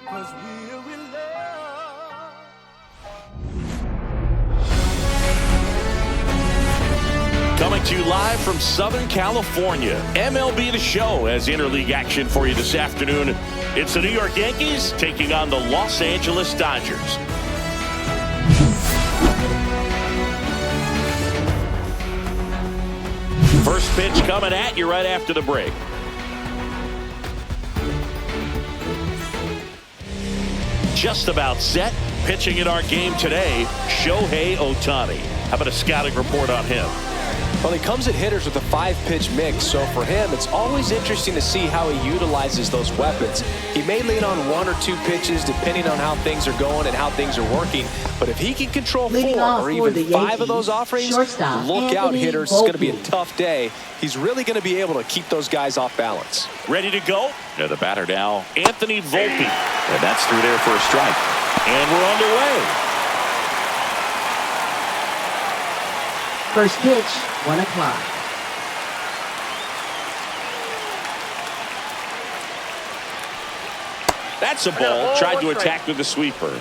'cause we're in love. Coming to you live from Southern California, MLB The Show has interleague action for you this afternoon. It's the New York Yankees taking on the Los Angeles Dodgers. First pitch coming at you right after the break. Just about set. Pitching in our game today, Shohei Ohtani. How about a scouting report on him? Well, he comes at hitters with a 5-pitch mix, so for him, it's always interesting to see how he utilizes those weapons. He may lean on 1 or 2 pitches depending on how things are going and how things are working, but if he can control 4 or even 5 of those offerings, look out, hitters. It's going to be a tough day. He's really going to be able to keep those guys off balance. Ready to go? Now the batter now, Anthony Volpe. And that's through there for a strike. And we're underway. First pitch, 1 o'clock. That's a ball. Tried to attack with the sweeper.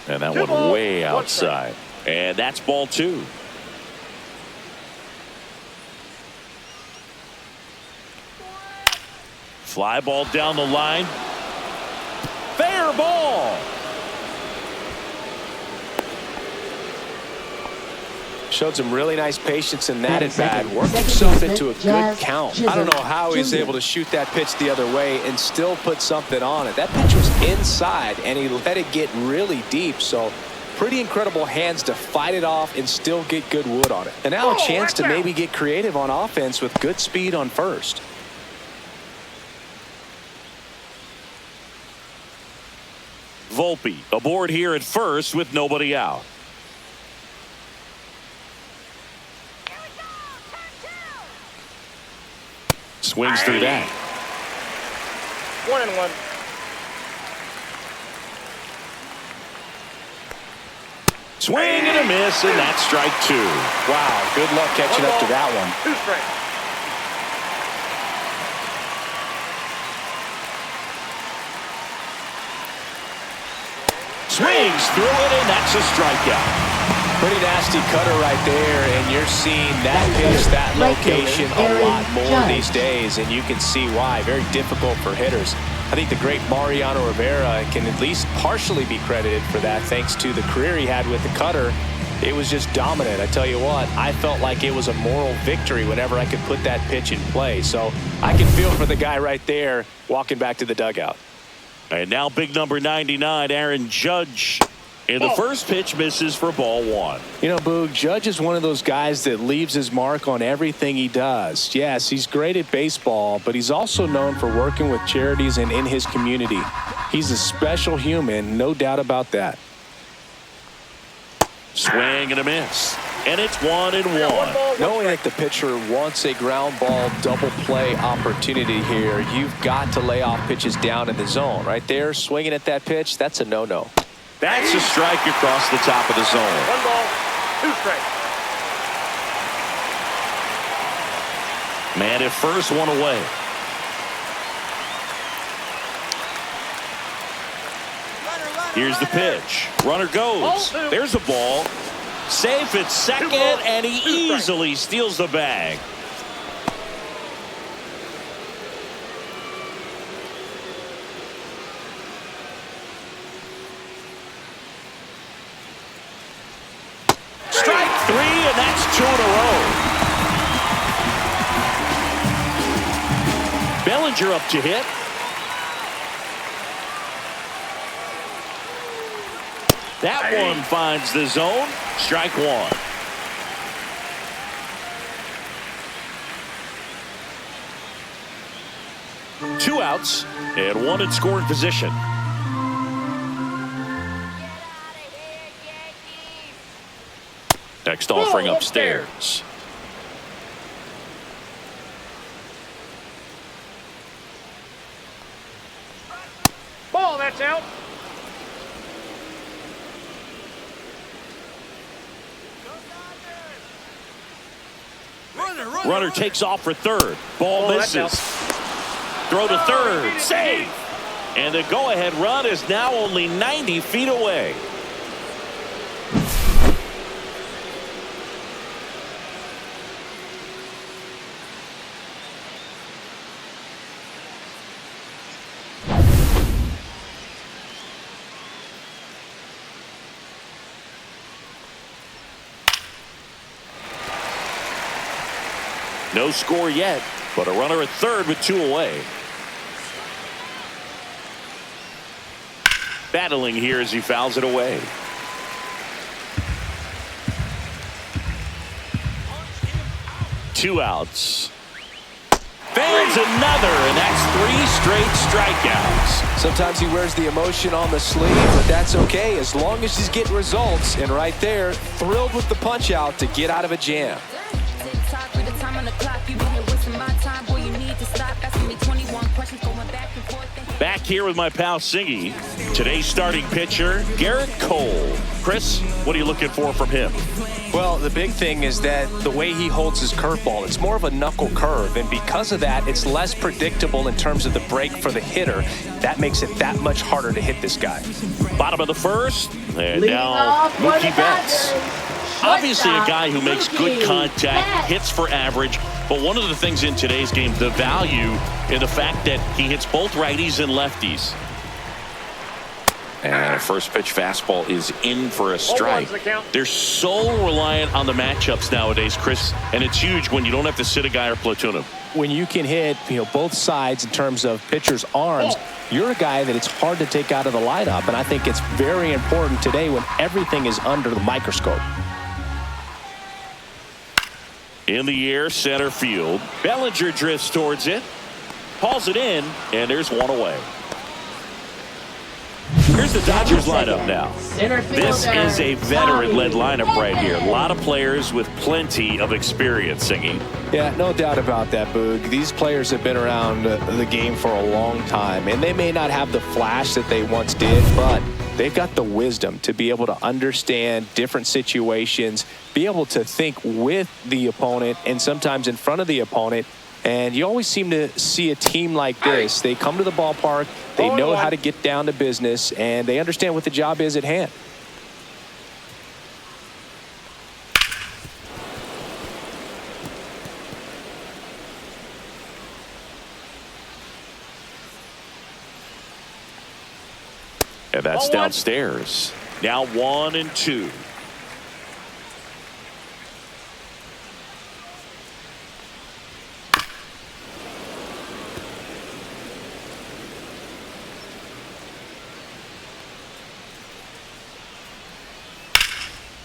And that one way outside. And that's ball 2. Fly ball down the line. Fair ball. Showed some really nice patience in that at bat. Worked himself into a good count. I don't know how he was able to shoot that pitch the other way and still put something on it. That pitch was inside, and he let it get really deep. So pretty incredible hands to fight it off and still get good wood on it. And now a chance to maybe get creative on offense with good speed on first. Volpe aboard here at first with nobody out. Swings through that. 1-1. Swing and a miss, and that's strike 2. Wow, good luck catching up to that one. 2 strikes. Swings through it, and that's a strikeout. Pretty nasty cutter right there, and you're seeing that pitch, that location a lot more these days, and you can see why. Very difficult for hitters. I think the great Mariano Rivera can at least partially be credited for that, thanks to the career he had with the cutter. It was just dominant. I tell you what, I felt like it was a moral victory whenever I could put that pitch in play. So I can feel for the guy right there walking back to the dugout. And now big number 99, Aaron Judge. And the first pitch misses for ball 1. You know, Boog, Judge is one of those guys that leaves his mark on everything he does. Yes, he's great at baseball, but he's also known for working with charities and in his community. He's a special human, no doubt about that. Swing and a miss. And it's 1-1. Knowing that the pitcher wants a ground ball double play opportunity here, you've got to lay off pitches down in the zone. Right there, swinging at that pitch, that's a no-no. That's a strike across the top of the zone. 1 ball, 2 strikes. Man at first, 1 away. Here's the pitch. Runner goes. There's a ball. Safe at second, and he easily steals the bag. Strike 3, and that's 2 in a row. Bellinger up to hit. That one finds the zone. Strike 1. Two outs and 1 in scoring position. Next offering upstairs. Ball, that's out. Runner takes off for third. Ball misses. Throw to third. Save. And the go-ahead run is now only 90 feet away. No score yet, but a runner at third with 2 away. Battling here as he fouls it away. Two outs. Fans another, and that's 3 straight strikeouts. Sometimes he wears the emotion on the sleeve, but that's okay as long as he's getting results. And right there, thrilled with the punch out to get out of a jam. Back here with my pal Singy. Today's starting pitcher, Garrett Cole. Chris, what are you looking for from him? Well, the big thing is that the way he holds his curveball, it's more of a knuckle curve. And because of that, it's less predictable in terms of the break for the hitter. That makes it that much harder to hit this guy. Bottom of the first. And now Mookie Betts. Obviously a guy who makes good contact, hits for average, but one of the things in today's game, the value in the fact that he hits both righties and lefties. And a first pitch fastball is in for a strike. They're so reliant on the matchups nowadays, Chris, and it's huge when you don't have to sit a guy or platoon him. When you can hit, both sides in terms of pitchers' arms, you're a guy that it's hard to take out of the lineup, and I think it's very important today when everything is under the microscope. In the air, center field. Bellinger drifts towards it. Hauls it in, and there's one away. Here's the Dodgers lineup now. This is a veteran-led lineup right here. A lot of players with plenty of experience, Singy. Yeah, no doubt about that, Boog. These players have been around the game for a long time, and they may not have the flash that they once did, but they've got the wisdom to be able to understand different situations, be able to think with the opponent and sometimes in front of the opponent. And you always seem to see a team like this. They come to the ballpark, they know how to get down to business, and they understand what the job is at hand. And that's downstairs. Now 1-2.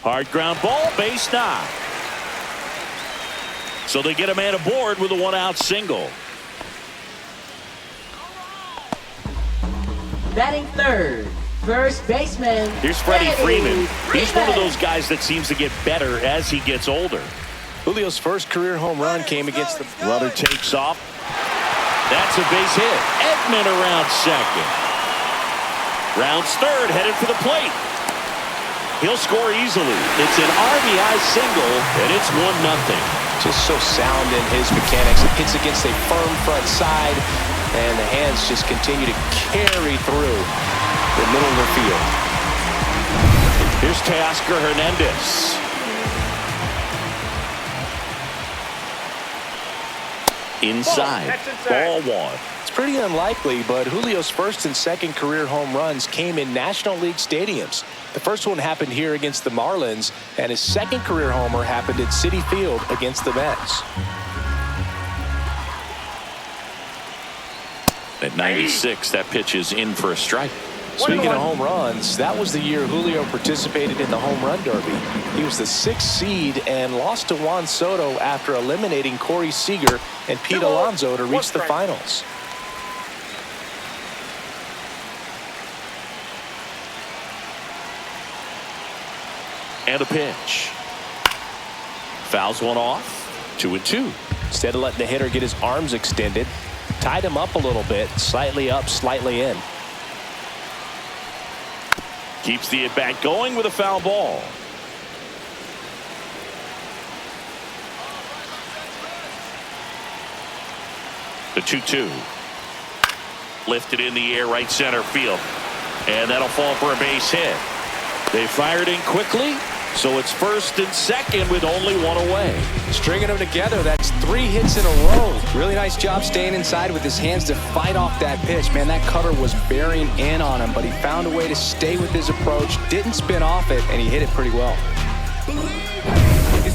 Hard ground ball, base knock. So they get a man aboard with a 1-out single. Batting third, first baseman. Here's Freddie Freeman. He's one of those guys that seems to get better as he gets older. Julio's first career home run came against the runner takes off. That's a base hit. Edman around second. Rounds third, headed for the plate. He'll score easily. It's an RBI single, and it's 1-0. Just so sound in his mechanics. It hits against a firm front side, and the hands just continue to carry through the middle of the field. Here's Teoscar Hernandez. Inside. Ball 1. It's pretty unlikely, but Julio's first and second career home runs came in National League stadiums. The first one happened here against the Marlins, and his second career homer happened at Citi Field against the Mets. At 96, that pitch is in for a strike. Speaking of home runs, that was the year Julio participated in the home run derby. He was the 6th seed and lost to Juan Soto after eliminating Corey Seager and Pete Alonso to reach the finals. And a pitch. Fouls one off. 2-2. Instead of letting the hitter get his arms extended, tied him up a little bit, slightly up, slightly in. Keeps the at-bat going with a foul ball. The 2-2. Lifted in the air, right center field. And that'll fall for a base hit. They fired in quickly, so it's first and second with only one away. Stringing them together, that's 3 hits in a row. Really nice job staying inside with his hands to fight off that pitch. Man, that cutter was bearing in on him, but he found a way to stay with his approach, didn't spin off it, and he hit it pretty well.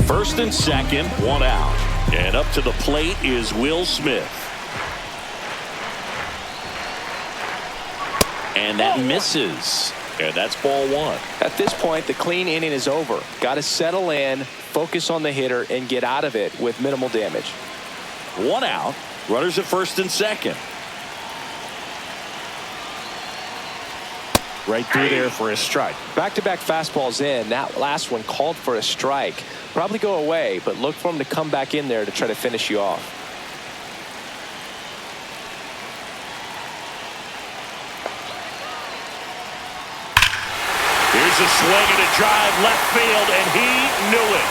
First and second, 1 out. And up to the plate is Will Smith. And that misses. And that's ball 1. At this point, the clean inning is over. Got to settle in, focus on the hitter, and get out of it with minimal damage. 1 out. Runners at first and second. Right through there for a strike. Back-to-back fastballs in. That last one called for a strike. Probably go away, but look for him to come back in there to try to finish you off. Here's a swing and a drive left field, and he knew it.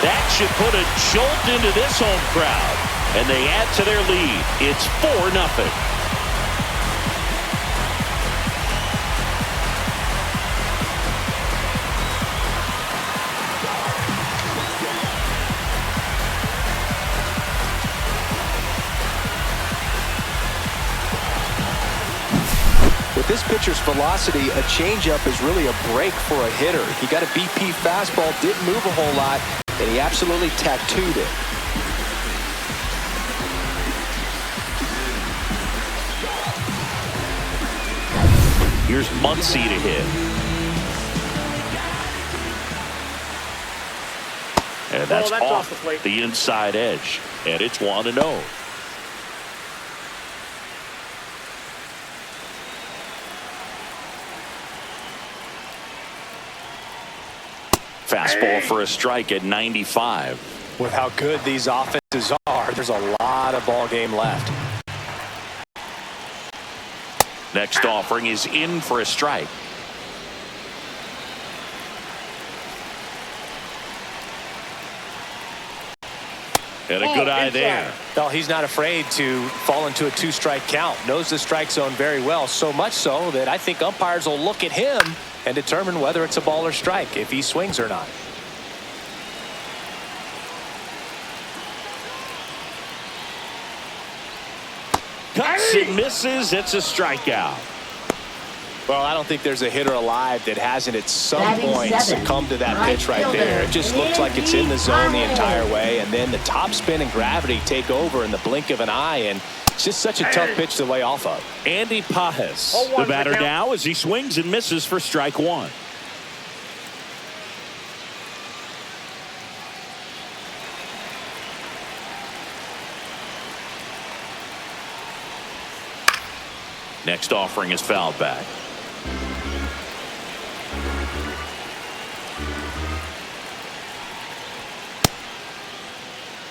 That should put a jolt into this home crowd, and they add to their lead. It's 4-0. With this pitcher's velocity, a changeup is really a break for a hitter. He got a BP fastball, didn't move a whole lot, and he absolutely tattooed it. Here's Muncy to hit. And that's off the plate. The inside edge. And it's 1-0. Fastball for a strike at 95. With how good these offenses are, there's a lot of ball game left. Next offering is in for a strike. And a good eye there. Well, he's not afraid to fall into a 2-strike count. Knows the strike zone very well, so much so that I think umpires will look at him and determine whether it's a ball or strike, if he swings or not. Cuts and misses. It's a strikeout. Well, I don't think there's a hitter alive that hasn't at some point succumbed to that pitch right there. It just looks like it's in the zone the entire way, and then the top spin and gravity take over in the blink of an eye, and it's just such a tough pitch to lay off of. Andy Pajes, the batter now, as he swings and misses for strike 1. Next offering is fouled back.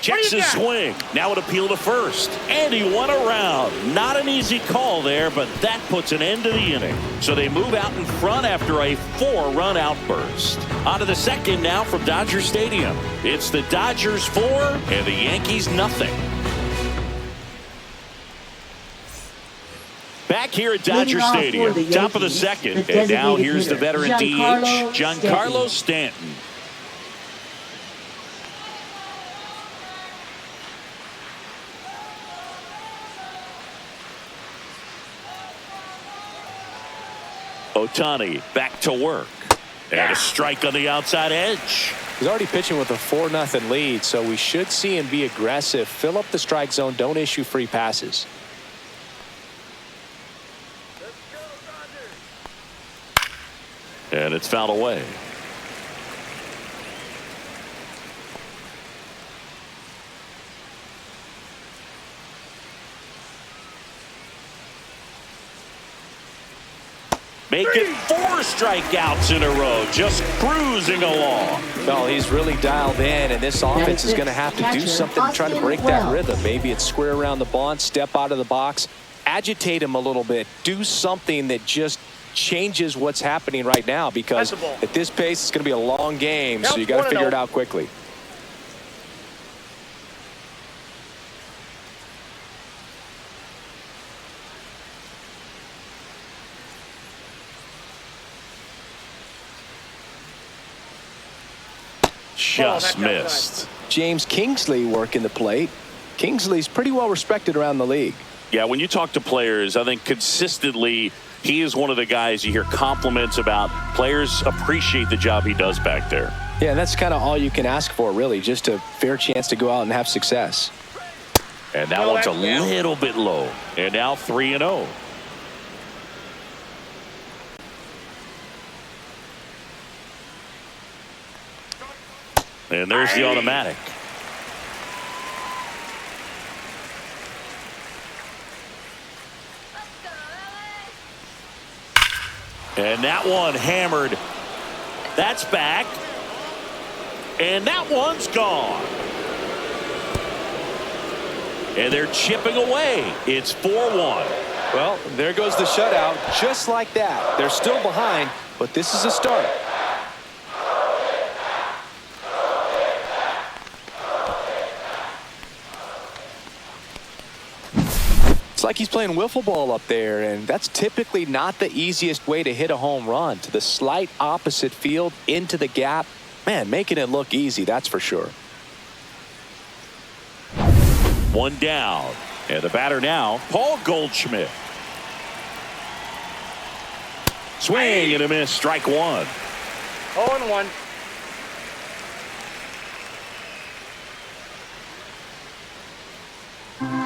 Checks his swing. Now an appeal to first. And he won around. Not an easy call there, but that puts an end to the inning. So they move out in front after a 4-run outburst. On to the second now from Dodger Stadium. It's the Dodgers 4 and the Yankees nothing. Back here at Dodger Stadium, top of the second. And now here's the veteran DH, Giancarlo Stanton. Ohtani back to work. And a strike on the outside edge. He's already pitching with a 4-0 lead, so we should see him be aggressive. Fill up the strike zone. Don't issue free passes. And it's fouled away. Making 4 strikeouts in a row, just cruising along. Well, he's really dialed in, and this offense is going to have to do something to try to break that rhythm. Maybe it's square around the bunt, step out of the box, agitate him a little bit, do something that just changes what's happening right now, because at this pace, it's going to be a long game, so you got to figure it out quickly. Just missed. James Kingsley working the plate. Kingsley's pretty well respected around the league. Yeah, when you talk to players, I think consistently he is one of the guys you hear compliments about. Players appreciate the job he does back there. Yeah, and that's kind of all you can ask for, really, just a fair chance to go out and have success. And that one's a little bit low. And now 3-0. And there's the automatic. And that one hammered. That's back. And that one's gone. And they're chipping away. It's 4-1. Well, there goes the shutout. Just like that. They're still behind, but this is a start. It's like he's playing wiffle ball up there, and that's typically not the easiest way to hit a home run. To the slight opposite field, into the gap. Man, making it look easy, that's for sure. One down. And the batter now, Paul Goldschmidt. Swing and a miss, strike one. 0-1.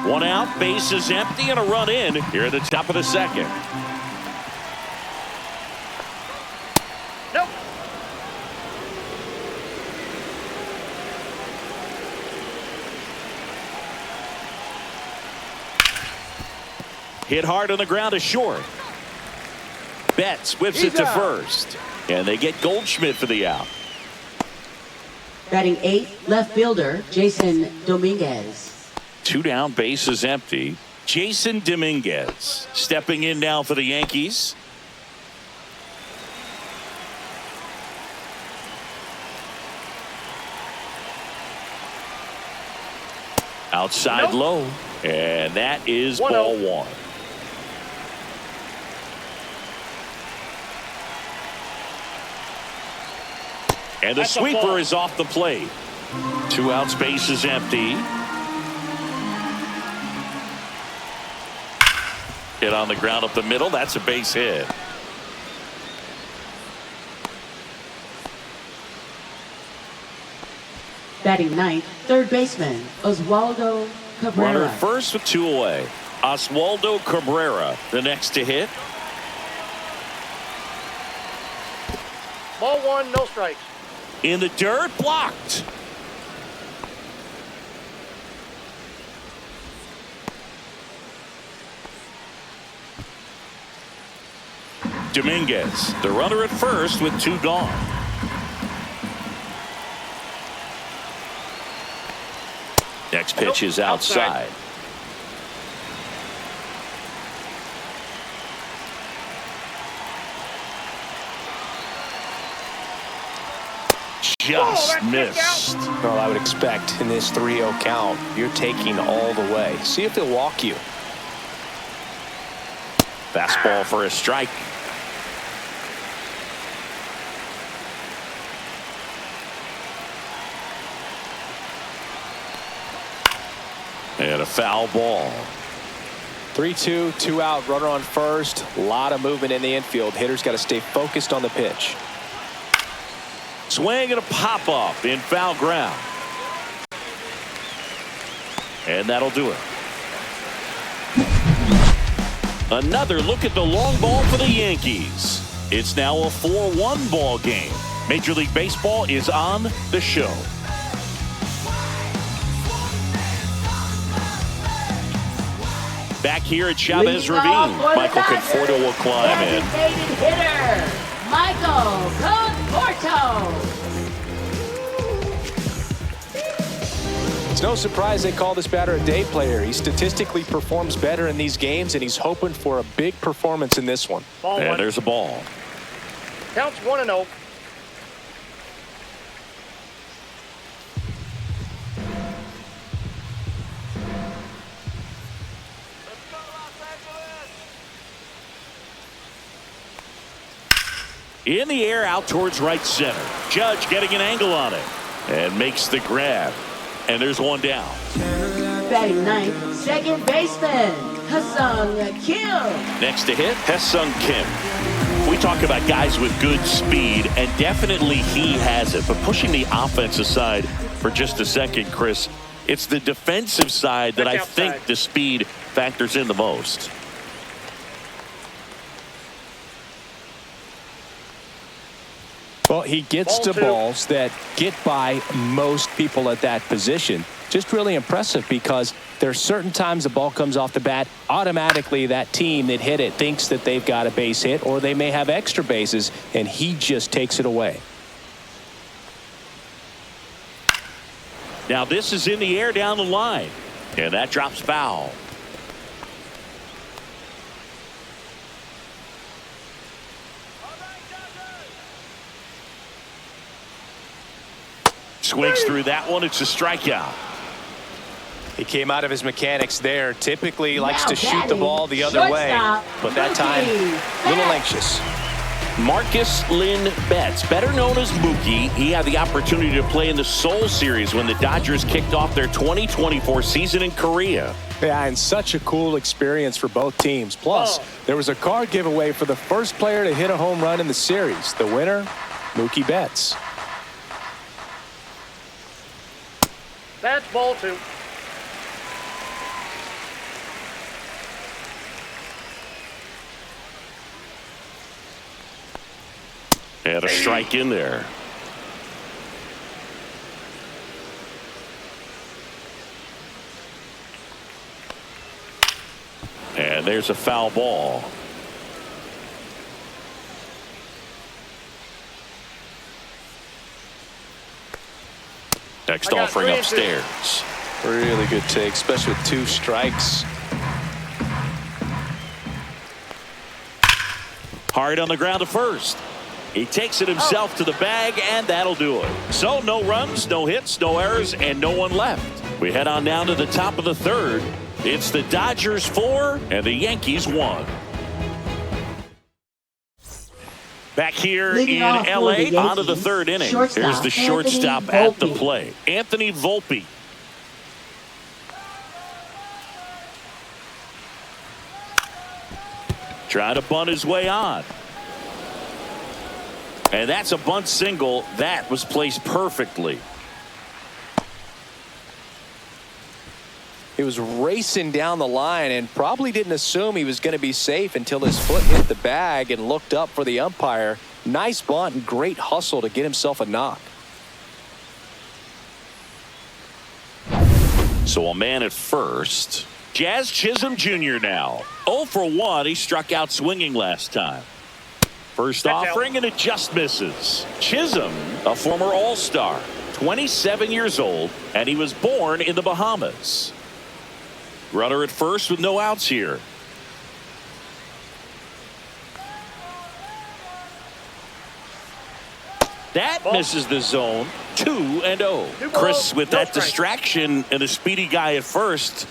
One out, bases empty, and a run in here at the top of the second. Nope. Hit hard on the ground to short. Betts whips it to first. And they get Goldschmidt for the out. Batting 8th, left fielder Jason Dominguez. Two down, bases empty. Jason Dominguez stepping in now for the Yankees. Outside low. And that is ball one. And the sweeper is off the plate. Two outs, bases empty. Hit on the ground up the middle. That's a base hit. Batting 9th, third baseman Oswaldo Cabrera. Runner first with two away. Oswaldo Cabrera, the next to hit. Ball one, no strikes. In the dirt, blocked. Dominguez, the runner at first with two gone. Next pitch is outside. Just missed. Well, I would expect in this 3-0 count, you're taking all the way. See if they'll walk you. Fastball for a strike. And a foul ball. 3-2, two out, runner on first. A lot of movement in the infield. Hitters got to stay focused on the pitch. Swing and a pop up in foul ground. And that'll do it. Another look at the long ball for the Yankees. It's now a 4-1 ball game. Major League Baseball is on the show. Back here at Chavez Ravine, Michael Conforto will climb in. Designated hitter, Michael Conforto. It's no surprise they call this batter a day player. He statistically performs better in these games, and he's hoping for a big performance in this one. Ball And one. there's a ball. Counts 1-0. In the air out towards right center. Judge getting an angle on it and makes the grab. And there's one down. Batting ninth, second baseman, Ha-Seong Kim. Next to hit, Ha-Seong Kim. We talk about guys with good speed, and definitely he has it. But pushing the offense aside for just a second, Chris, it's the defensive side that I think the speed factors in the most. Well, he gets to balls that get by most people at that position. Just really impressive because there are certain times the ball comes off the bat, automatically that team that hit it thinks that they've got a base hit or they may have extra bases, and he just takes it away. Now this is in the air down the line, and that drops foul. Swings through that one. It's a strikeout. He came out of his mechanics there. Typically he likes Now to shoot the ball the other way, shortstop, but that time a little anxious. Marcus Lynn Betts, better known as Mookie. He had the opportunity to play in the Seoul Series when the Dodgers kicked off their 2024 season in Korea. Yeah, and such a cool experience for both teams. Plus, there was a car giveaway for the first player to hit a home run in the series. The winner, Mookie Betts. That's ball two. And a strike in there. And there's a foul ball. Next offering upstairs. Really good take, especially with 2 strikes. Hard on the ground to first. He takes it himself to the bag, and that'll do it. So no runs, no hits, no errors, and no one left. We head on down to the top of the third. It's the Dodgers 4 and the Yankees 1. Back here in L.A. on to the third inning. Here's the shortstop at the plate, Anthony Volpe. Trying to bunt his way on. And that's a bunt single. That was placed perfectly. He was racing down the line and probably didn't assume he was going to be safe until his foot hit the bag and looked up for the umpire. Nice bunt and great hustle to get himself a knock. So a man at first. Jazz Chisholm Jr. now. 0 for 1. He struck out swinging last time. First offering, and it just misses. Chisholm, a former All-Star, 27 years old, and he was born in the Bahamas. Runner at first with no outs here. That misses the zone. 2-0. Chris, with that distraction and a speedy guy at first,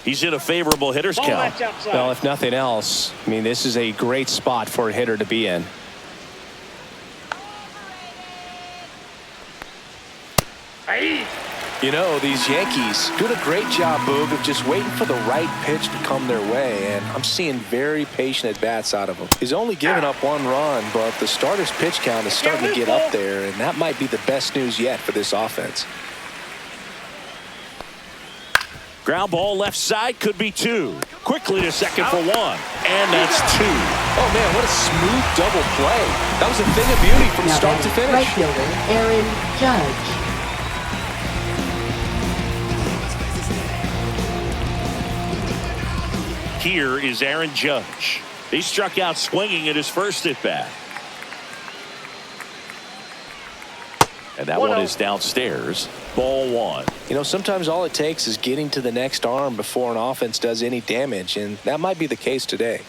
he's in a favorable hitter's count. Well, if nothing else, I mean, this is a great spot for a hitter to be in. You know, these Yankees doing a great job, Boog, of just waiting for the right pitch to come their way, and I'm seeing very patient at-bats out of him. He's only given up 1 run, but the starter's pitch count is starting to get up there, and that might be the best news yet for this offense. Ground ball left side, could be 2. Quickly to second for 1. And that's 2. Oh, man, what a smooth double play. That was a thing of beauty from start to finish. Right fielder, Aaron Judge. Here is Aaron Judge. He struck out swinging at his first at bat. And that one is downstairs. Ball one. You know, sometimes all it takes is getting to the next arm before an offense does any damage, and that might be the case today.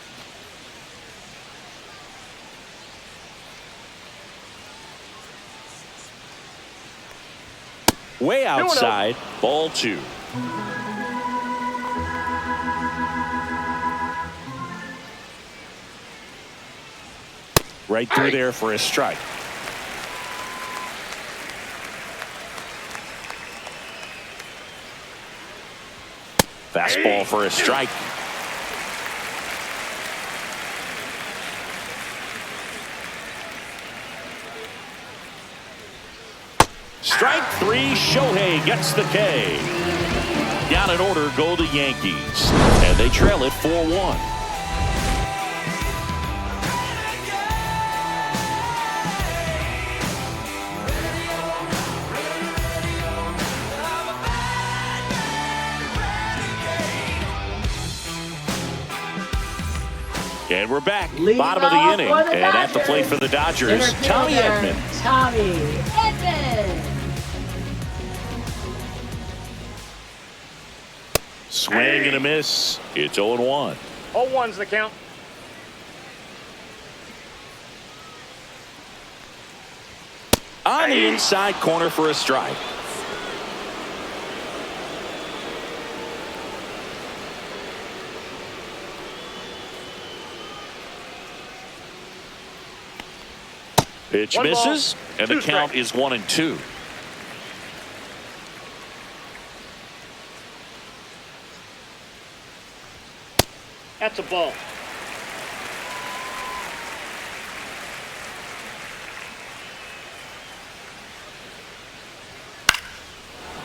Way outside. Ball two. Right through there for a strike. Fastball for a strike. Strike three. Shohei gets the K. Down in order go the Yankees. And they trail it 4-1. And we're back. Bottom of the inning. And at the plate for the Dodgers, Tommy Edman. Tommy Edman. Swing and a miss. It's 0-1. 0-1's the count. On the inside corner for a strike. Pitch misses, and the count is 1-2. That's a ball.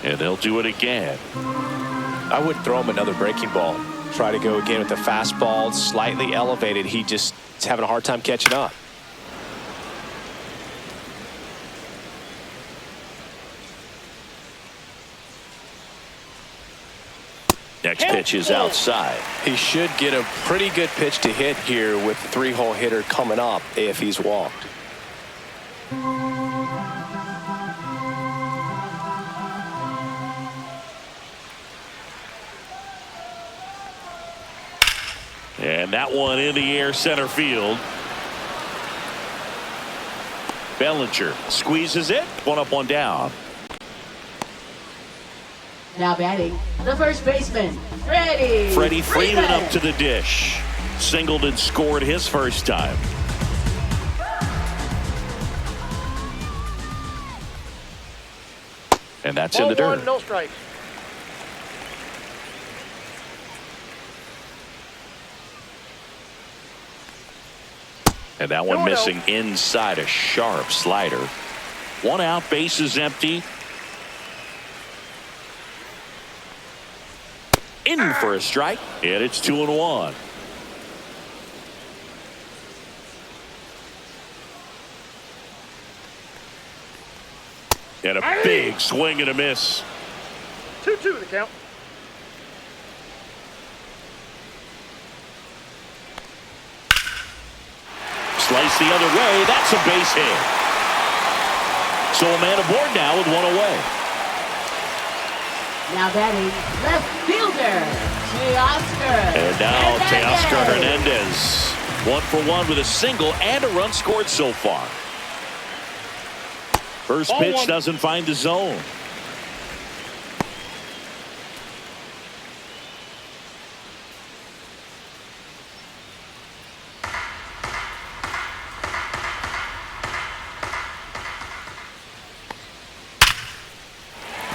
And they'll do it again. I would throw him another breaking ball. Try to go again with the fastball, slightly elevated. He just is having a hard time catching up. Next pitch is outside. He should get a pretty good pitch to hit here with the three-hole hitter coming up if he's walked. And that one in the air center field. Bellinger squeezes it. One up, one down. Now batting, the first baseman, Freddie Freeman up to the dish. Singled and scored his first time. And that's in the dirt. No strikes. And that one missing inside, a sharp slider. One out, bases empty. In for a strike, and it's 2-1. And a big swing and a miss. 2-2 the count. Slice the other way. That's a base hit. So a man aboard now with one away. Now batting, left fielder, Teoscar. And now Teoscar Hernandez. 1 for 1 with a single and a run scored so far. First pitch doesn't find the zone.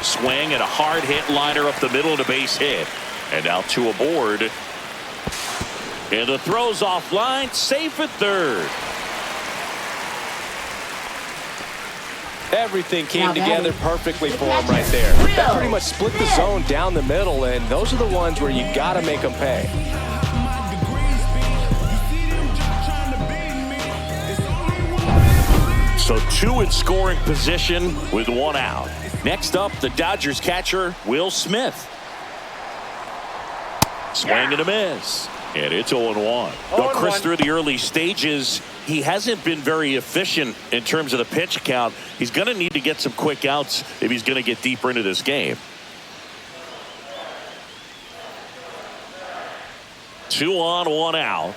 Swing and a hard hit liner up the middle to base hit. And now 2 aboard. And the throw's offline, safe at third. Everything came together perfectly for him right there. That pretty much split the zone down the middle, and those are the ones where you got to make them pay. So 2 in scoring position with 1 out. Next up, the Dodgers catcher, Will Smith. Swing and a miss. And it's 0-1. They'll cruise through the early stages he hasn't been very efficient in terms of the pitch count. He's going to need to get some quick outs if he's going to get deeper into this game. 2 on, 1 out.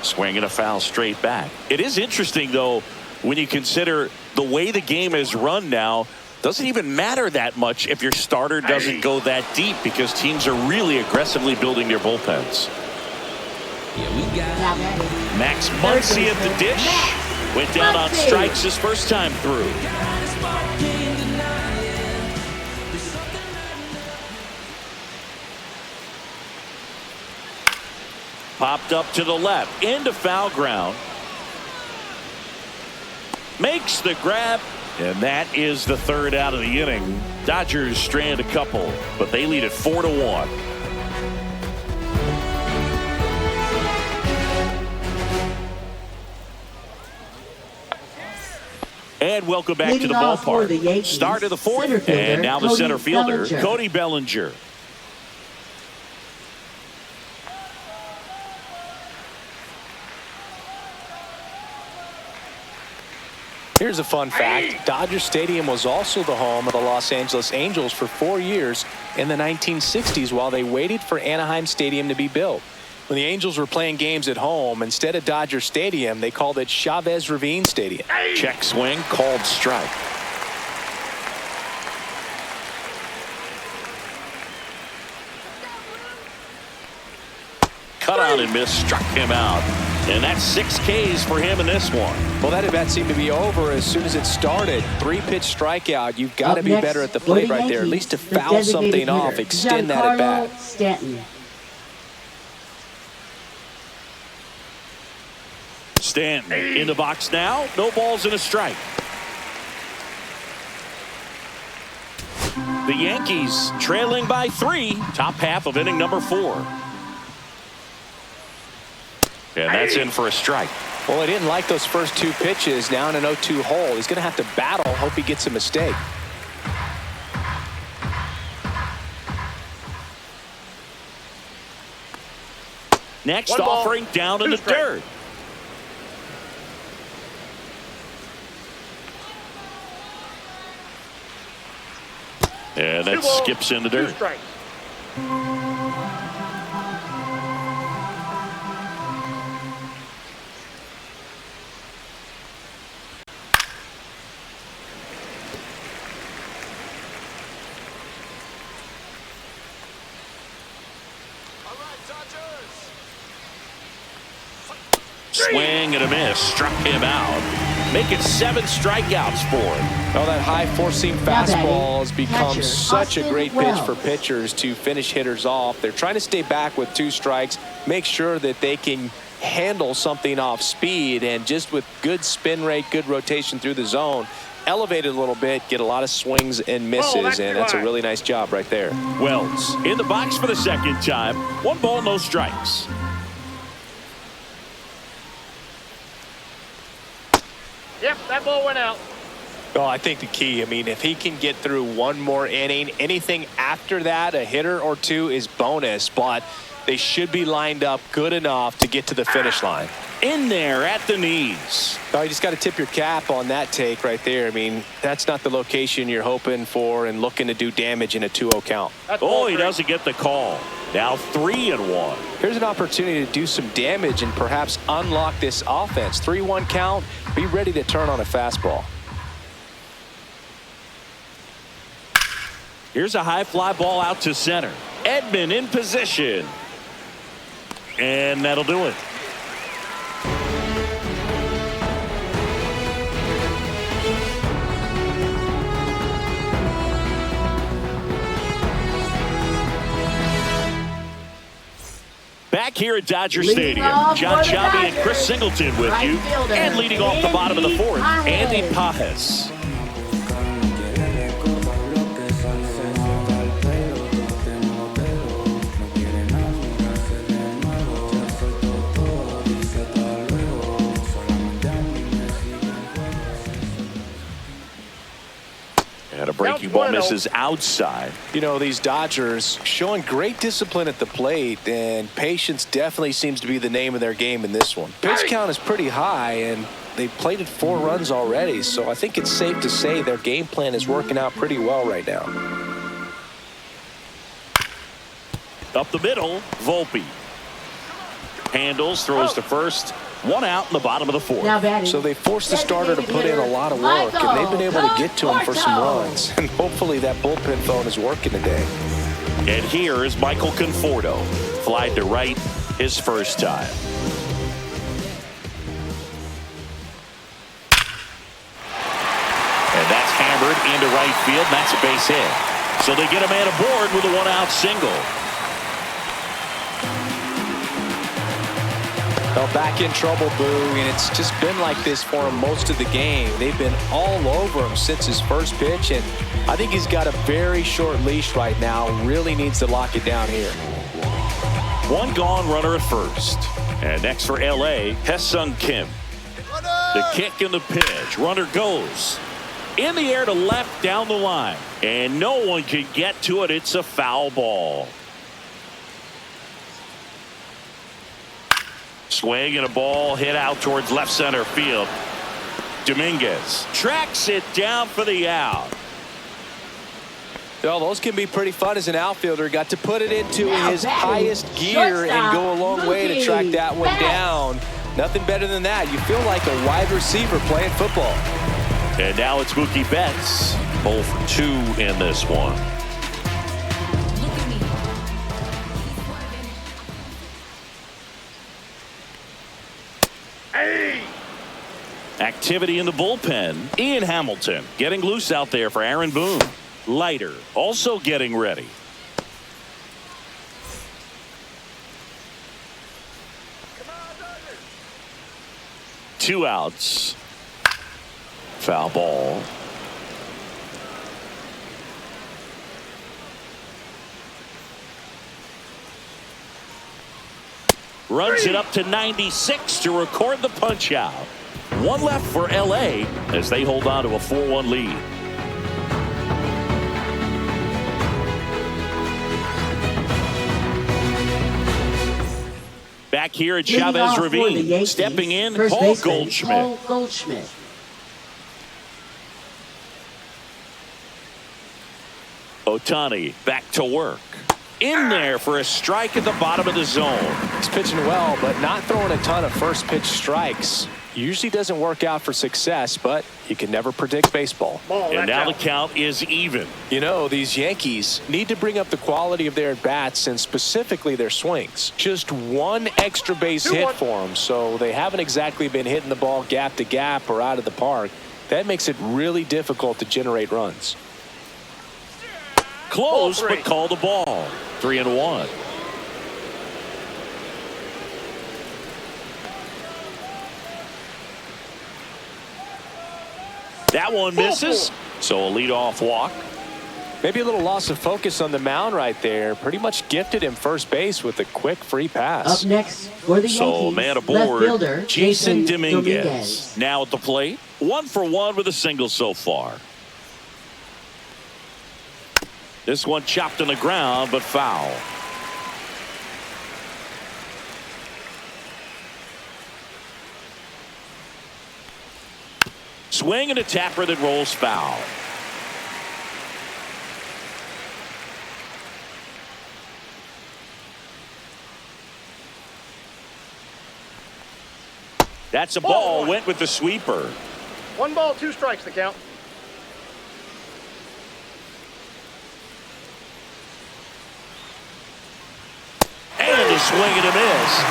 Swing and a foul straight back. It is interesting, though, when you consider the way the game is run now. Doesn't even matter that much if your starter doesn't go that deep, because teams are really aggressively building their bullpens. Max Muncy at the dish. Went down on strikes his first time through. Popped up to the left. Into foul ground. Makes the grab. And that is the third out of the inning. Dodgers strand a couple, but they lead it 4-1. And welcome back to the ballpark. Start of the fourth, and now the center fielder, Cody Bellinger. Here's a fun fact. Dodger Stadium was also the home of the Los Angeles Angels for 4 years in the 1960s while they waited for Anaheim Stadium to be built. When the Angels were playing games at home, instead of Dodger Stadium, they called it Chavez Ravine Stadium. Check swing, called strike. Cut out and miss, struck him out. And that's 6 Ks for him in this one. Well, that at bat seemed to be over as soon as it started. 3-pitch strikeout. You've got to be better at the plate right there, at least to foul something off, extend that at bat. Stanton in the box now. No balls and a strike. The Yankees trailing by 3. Top half of inning number 4. And that's in for a strike. Well, he didn't like those first 2 pitches. Now in an 0-2 hole. He's going to have to battle. Hope he gets a mistake. Next offering down in the dirt. And that skips in the dirt. Swing and a miss, struck him out. Making 7 strikeouts for him. Oh, that high four-seam fastball has become such a great pitch for pitchers to finish hitters off. They're trying to stay back with 2 strikes, make sure that they can handle something off speed, and just with good spin rate, good rotation through the zone, elevate it a little bit, get a lot of swings and misses, and that's a really nice job right there. Wells in the box for the second time. 1 ball, no strikes. Yep, that ball went out. Oh, I think the key, I mean, if he can get through 1 more inning, anything after that, a hitter or 2 is bonus, but they should be lined up good enough to get to the finish line. In there at the knees. Oh, you just got to tip your cap on that take right there. I mean, that's not the location you're hoping for and looking to do damage in a 2-0 count. Oh, he doesn't get the call. Now 3-1. Here's an opportunity to do some damage and perhaps unlock this offense. 3-1 count. Be ready to turn on a fastball. Here's a high fly ball out to center. Edman in position. And that'll do it. Back here at Dodger Stadium, John Chavi and Chris Singleton with you. And leading off the bottom of the 4th, Andy Pajes. And a Breaking ball misses outside. You know, these Dodgers showing great discipline at the plate, and patience definitely seems to be the name of their game in this one. Pitch count is pretty high, and they've plated 4 runs already, so I think it's safe to say their game plan is working out pretty well right now. Up the middle, Volpe. Handles, throws to first. 1 out in the bottom of the 4th. So they forced the starter to put in a lot of work, and they've been able to get to him for some runs. And hopefully that bullpen phone is working today. And here is Michael Conforto. Flied to right his first time. And that's hammered into right field. And that's a base hit. So they get a man aboard with a 1-out single. Well, back in trouble, Boo, and it's just been like this for him most of the game. They've been all over him since his first pitch, and I think he's got a very short leash right now. Really needs to lock it down here. 1 gone, runner at first. And next for L.A., Hesung Kim. The kick and the pitch. Runner goes in the air to left down the line, and no one can get to it. It's a foul ball. Swing and a ball hit out towards left center field. Dominguez tracks it down for the out. Well, those can be pretty fun as an outfielder. Got to put it into his highest gear and go a long way to track that one down. Nothing better than that. You feel like a wide receiver playing football. And now it's Mookie Betts. 0 for 2 in this one. Activity in the bullpen. Ian Hamilton getting loose out there for Aaron Boone. Leiter also getting ready. Two outs. Foul ball. Runs it up to 96 to record the punch out. 1 left for L.A. as they hold on to a 4-1 lead. Back here at Chavez Ravine, Yankees, stepping in, Paul Goldschmidt. Paul Goldschmidt. Ohtani back to work. In there for a strike at the bottom of the zone. He's pitching well, but not throwing a ton of first pitch strikes. Usually doesn't work out for success, but you can never predict baseball. And now the count is even. You know, these Yankees need to bring up the quality of their at-bats and specifically their swings. Just 1 extra base hit for them, so they haven't exactly been hitting the ball gap to gap or out of the park. That makes it really difficult to generate runs. Close, but call the ball. 3-1. That one misses. So a leadoff walk. Maybe a little loss of focus on the mound right there. Pretty much gifted him first base with a quick free pass. Up next for the Yankees, So man aboard, left fielder Jason Dominguez. Now at the plate. 1 for 1 with a single so far. This one chopped on the ground, but foul. Swing and a tapper that rolls foul. That's a ball. Went with the sweeper. 1 ball, 2 strikes the count. And a swing and a miss.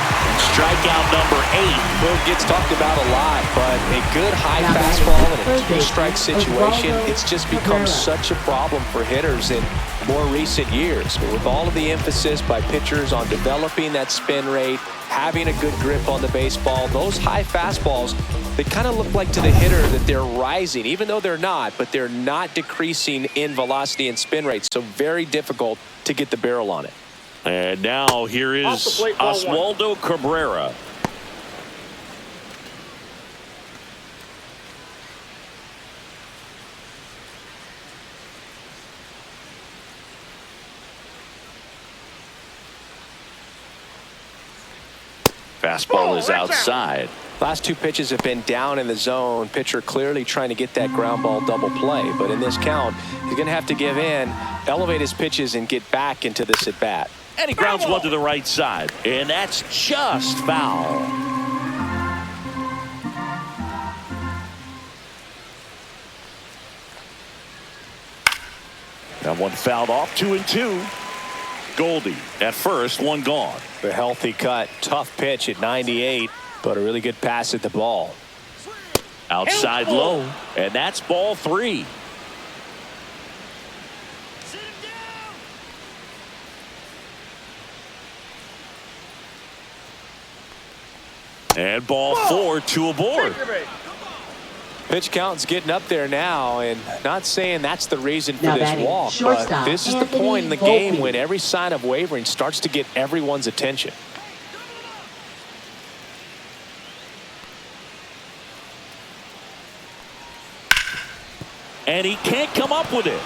Strikeout number 8. Well, it gets talked about a lot, but a good high fastball in a 2-strike situation, it's just become such a problem for hitters in more recent years. But with all of the emphasis by pitchers on developing that spin rate, having a good grip on the baseball, those high fastballs, they kind of look like to the hitter that they're rising, even though they're not, but they're not decreasing in velocity and spin rate. So very difficult to get the barrel on it. And now here is Oswaldo Cabrera. Fastball is outside. Last two pitches have been down in the zone. Pitcher clearly trying to get that ground ball double play. But in this count, he's going to have to give in, elevate his pitches, and get back into this at bat. And he grounds one to the right side. And that's just foul. That one fouled off. 2-2. Goldie at first, one gone. The healthy cut. Tough pitch at 98. But a really good pass at the ball. Outside low. And that's ball 3. And ball 4, 2 aboard. Pitch count's getting up there now, and not saying that's the reason for this walk, but this is the point in the game when every sign of wavering starts to get everyone's attention. And he can't come up with it.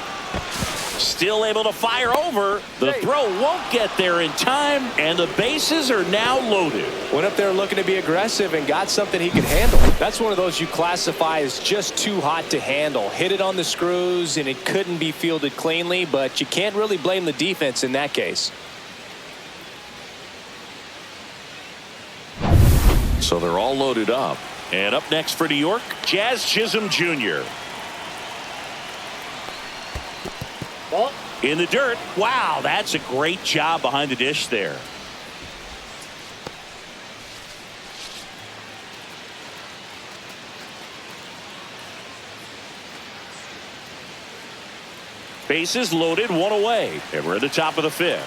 Still able to fire over. The throw won't get there in time, and the bases are now loaded. Went up there looking to be aggressive and got something he could handle. That's one of those you classify as just too hot to handle. Hit it on the screws, and it couldn't be fielded cleanly, but you can't really blame the defense in that case. So they're all loaded up. And up next for New York, Jazz Chisholm Jr. In the dirt. Wow, that's a great job behind the dish there. Bases loaded, one away. And we're at the top of the 5th.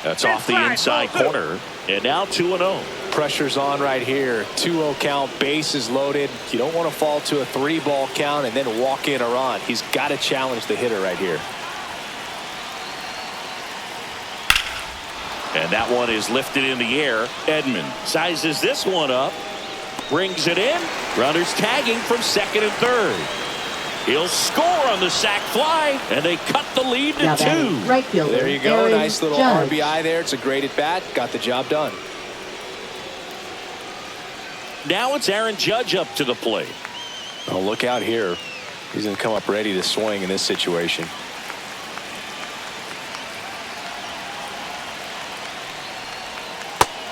That's off the inside corner. And now 2-0. Pressure's on right here. 2-0 count, bases loaded. You don't want to fall to a 3-ball count and then walk in a run. He's got to challenge the hitter right here. And that one is lifted in the air. Edman sizes this one up. Brings it in. Runners tagging from second and third. He'll score on the sac fly, and they cut the lead to 2. Right fielder, there you go. Aaron Nice little Judge. RBI there. It's a great at bat. Got the job done. Now it's Aaron Judge up to the plate. Oh, look out here. He's going to come up ready to swing in this situation.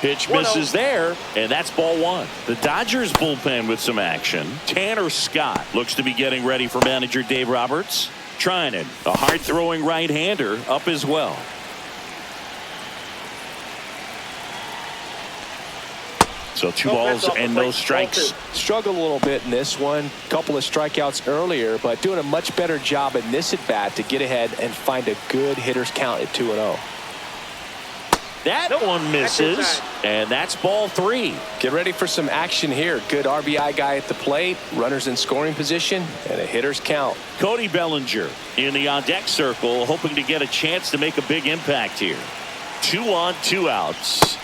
Pitch misses there, and that's ball 1. The Dodgers bullpen with some action. Tanner Scott looks to be getting ready for manager Dave Roberts. Trinan, a hard-throwing right-hander, up as well. So 2 balls and no strikes. Struggled a little bit in this one. Couple of strikeouts earlier, but doing a much better job in this at-bat to get ahead and find a good hitter's count at 2-0. That one misses, and that's ball 3. Get ready for some action here. Good RBI guy at the plate, runners in scoring position, and a hitter's count. Cody Bellinger in the on-deck circle, hoping to get a chance to make a big impact here. 2 on, 2 outs.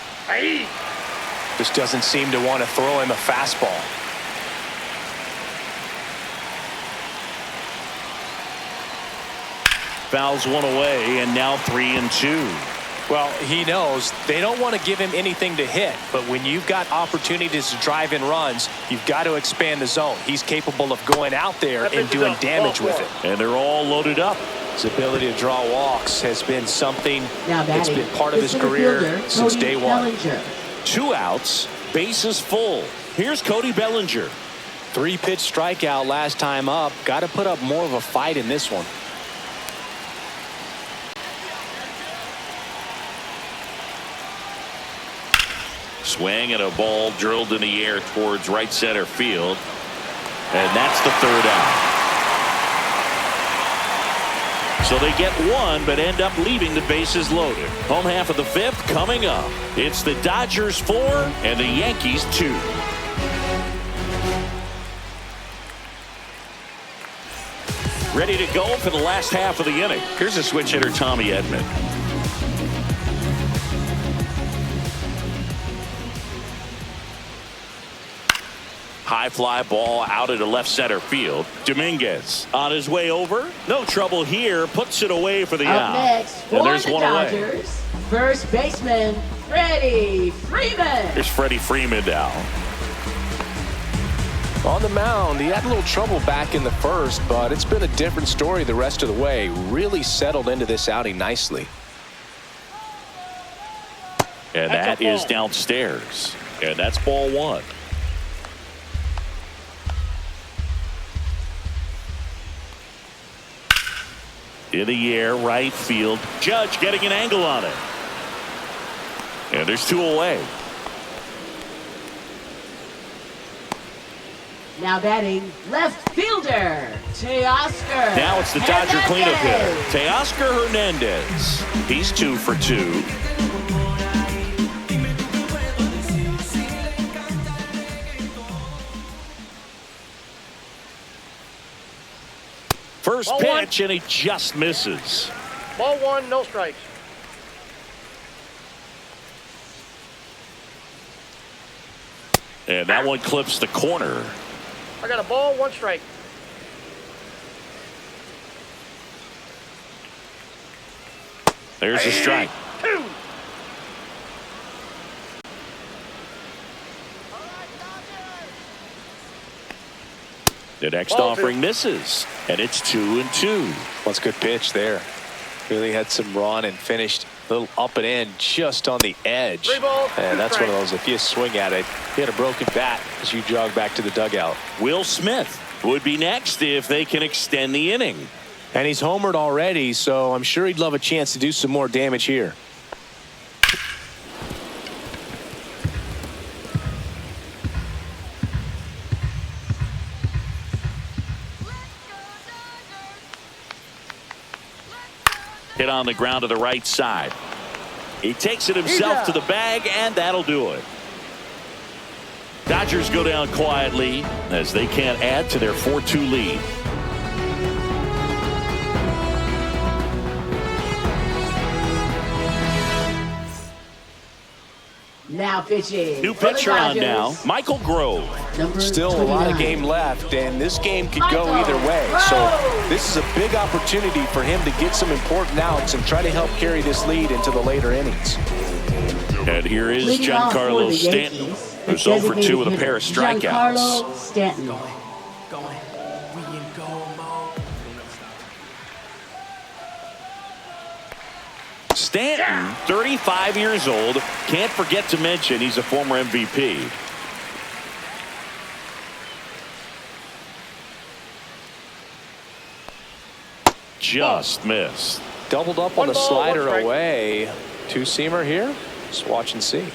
Just doesn't seem to want to throw him a fastball. Fouls one away, and now 3-2. Well, he knows they don't want to give him anything to hit, but when you've got opportunities to drive in runs, you've got to expand the zone. He's capable of going out there and doing damage with it. And they're all loaded up. His ability to draw walks has been something that's been part of his career since day one. 2 outs, bases full. Here's Cody Bellinger. 3-pitch strikeout last time up. Got to put up more of a fight in this one. Swing and a ball drilled in the air towards right center field. And that's the 3rd out. So they get 1, but end up leaving the bases loaded. Home half of the 5th coming up. It's the Dodgers 4 and the Yankees 2. Ready to go for the last half of the inning. Here's a switch hitter, Tommy Edman. High high fly ball out into left center field. Dominguez on his way over. No trouble here. Puts it away for the Up out. next for And there's the one away. Dodgers, first baseman Freddie Freeman. Here's Freddie Freeman now. On the mound, he had a little trouble back in the first, but it's been a different story the rest of the way. Really settled into this outing nicely. And that is downstairs. And that's ball one. In the air, right field. Judge getting an angle on it. And there's two away. Now batting left fielder Teoscar. Now it's the Dodger Hernandez. cleanup hitter, Teoscar Hernandez. He's 2 for 2. First Ball pitch, and he just misses. Ball one, no strikes. And that one clips the corner. I got a ball, one strike. There's a strike. 2. The next Ball offering two. misses, and it's 2-2. What's a good pitch there. Really had some run and finished a little up and in just on the edge. 3 balls, And 2 that's one of strikes. those, if you swing at it, you hit a broken bat as you jog back to the dugout. Will Smith would be next if they can extend the inning. And he's homered already, so I'm sure he'd love a chance to do some more damage here. Hit on the ground to the right side. He takes it himself to the bag, and that'll do it. Dodgers go down quietly as they can't add to their 4-2 lead. Now pitching. New for the pitcher on Dodgers, now, Michael Grove. number Still a lot of 29. game left, and this game could go Michael either way. So Grove. this is a big opportunity for him to get some important outs and try to help carry this lead into the later innings. And here is Leading off for Giancarlo the Stanton, Yankees, who's the 0 for 2 with a designated pair of hitter, strikeouts. Giancarlo Stanton. Stanton, 35 years old. Can't forget to mention he's a former MVP. Just missed. Doubled up on One the ball, one slider strike. away. Two-seamer here. Just watch and see.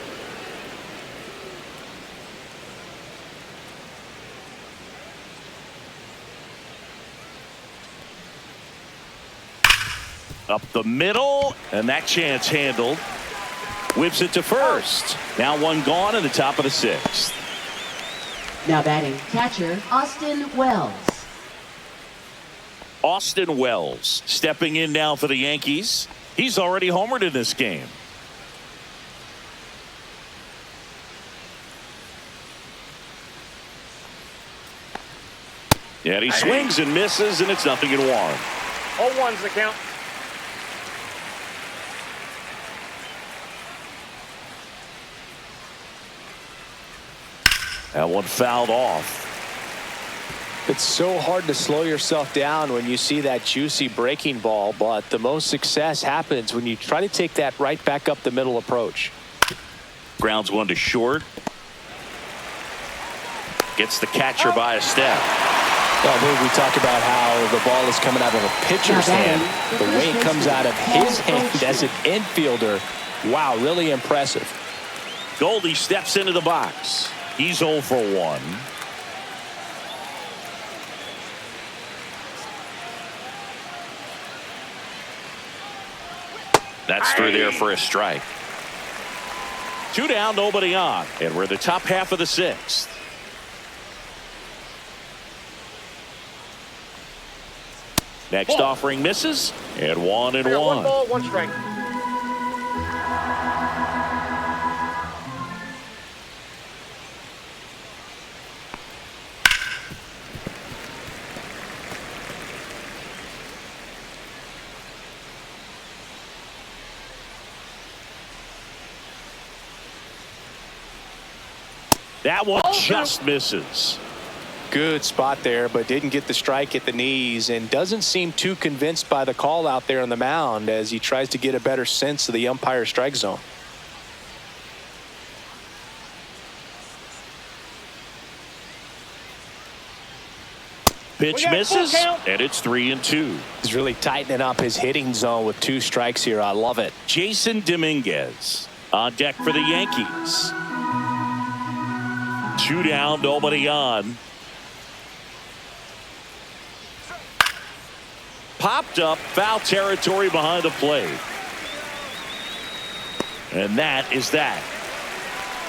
Up the middle, and that chance handled. Whips it to first. Now one gone in the top of the 6th. Now batting catcher Austin Wells. Austin Wells stepping in now for the Yankees. He's already homered in this game. And he swings and misses, and it's 0-1. 0-1's the count. That one fouled off. It's so hard to slow yourself down when you see that juicy breaking ball, but the most success happens when you try to take that right back up the middle approach. Grounds one to short. Gets the catcher by a step. Well, Boog, we talk about how the ball is coming out of a pitcher's hand. The way it comes out of his hand as an infielder, wow, really impressive. Goldie steps into the box. He's 0 for 1. That's through there for a strike. 2 down, nobody on. And we're the top half of the 6th. Next offering misses, and 1 and I got 1 1. ball, 1 strike. That one just misses. Good spot there, but didn't get the strike at the knees and doesn't seem too convinced by the call out there on the mound as he tries to get a better sense of the umpire strike zone. Pitch misses, and it's 3-2. He's really tightening up his hitting zone with 2 strikes here. I love it. Jason Dominguez on deck for the Yankees. 2 down, nobody on. Popped up, foul territory behind the plate. And that is that.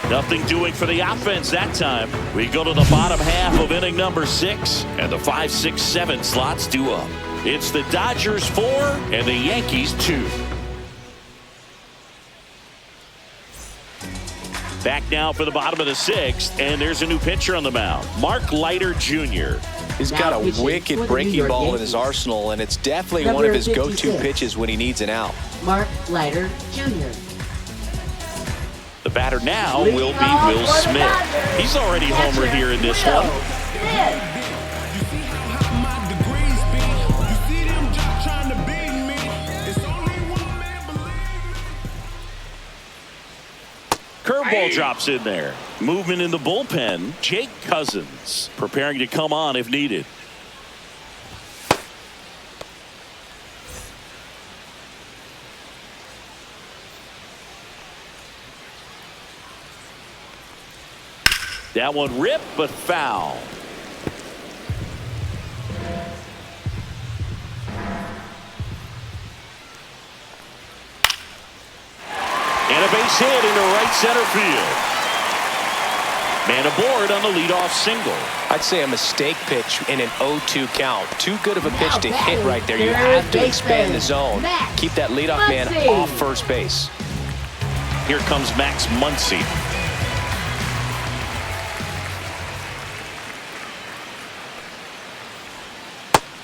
Nothing doing for the offense that time. We go to the bottom half of inning number 6, and the 5, 6, 7 slots due up. It's the Dodgers 4 and the Yankees 2. Back now for the bottom of the 6th, and there's a new pitcher on the mound, Mark Leiter Jr. He's got a wicked breaking ball in his arsenal, and it's definitely one of his go-to pitches when he needs an out. Mark Leiter Jr. The batter now will be Will Smith. He's already homered here in this one. Curveball drops in there. Movement in the bullpen. Jake Cousins preparing to come on if needed. That one ripped, but foul. And a base hit into right center field. Man aboard on the leadoff single. I'd say a mistake pitch in an 0-2 count. Too good of a pitch to hit right there. You have to expand the zone. Keep that leadoff man off first base. Here comes Max Muncy.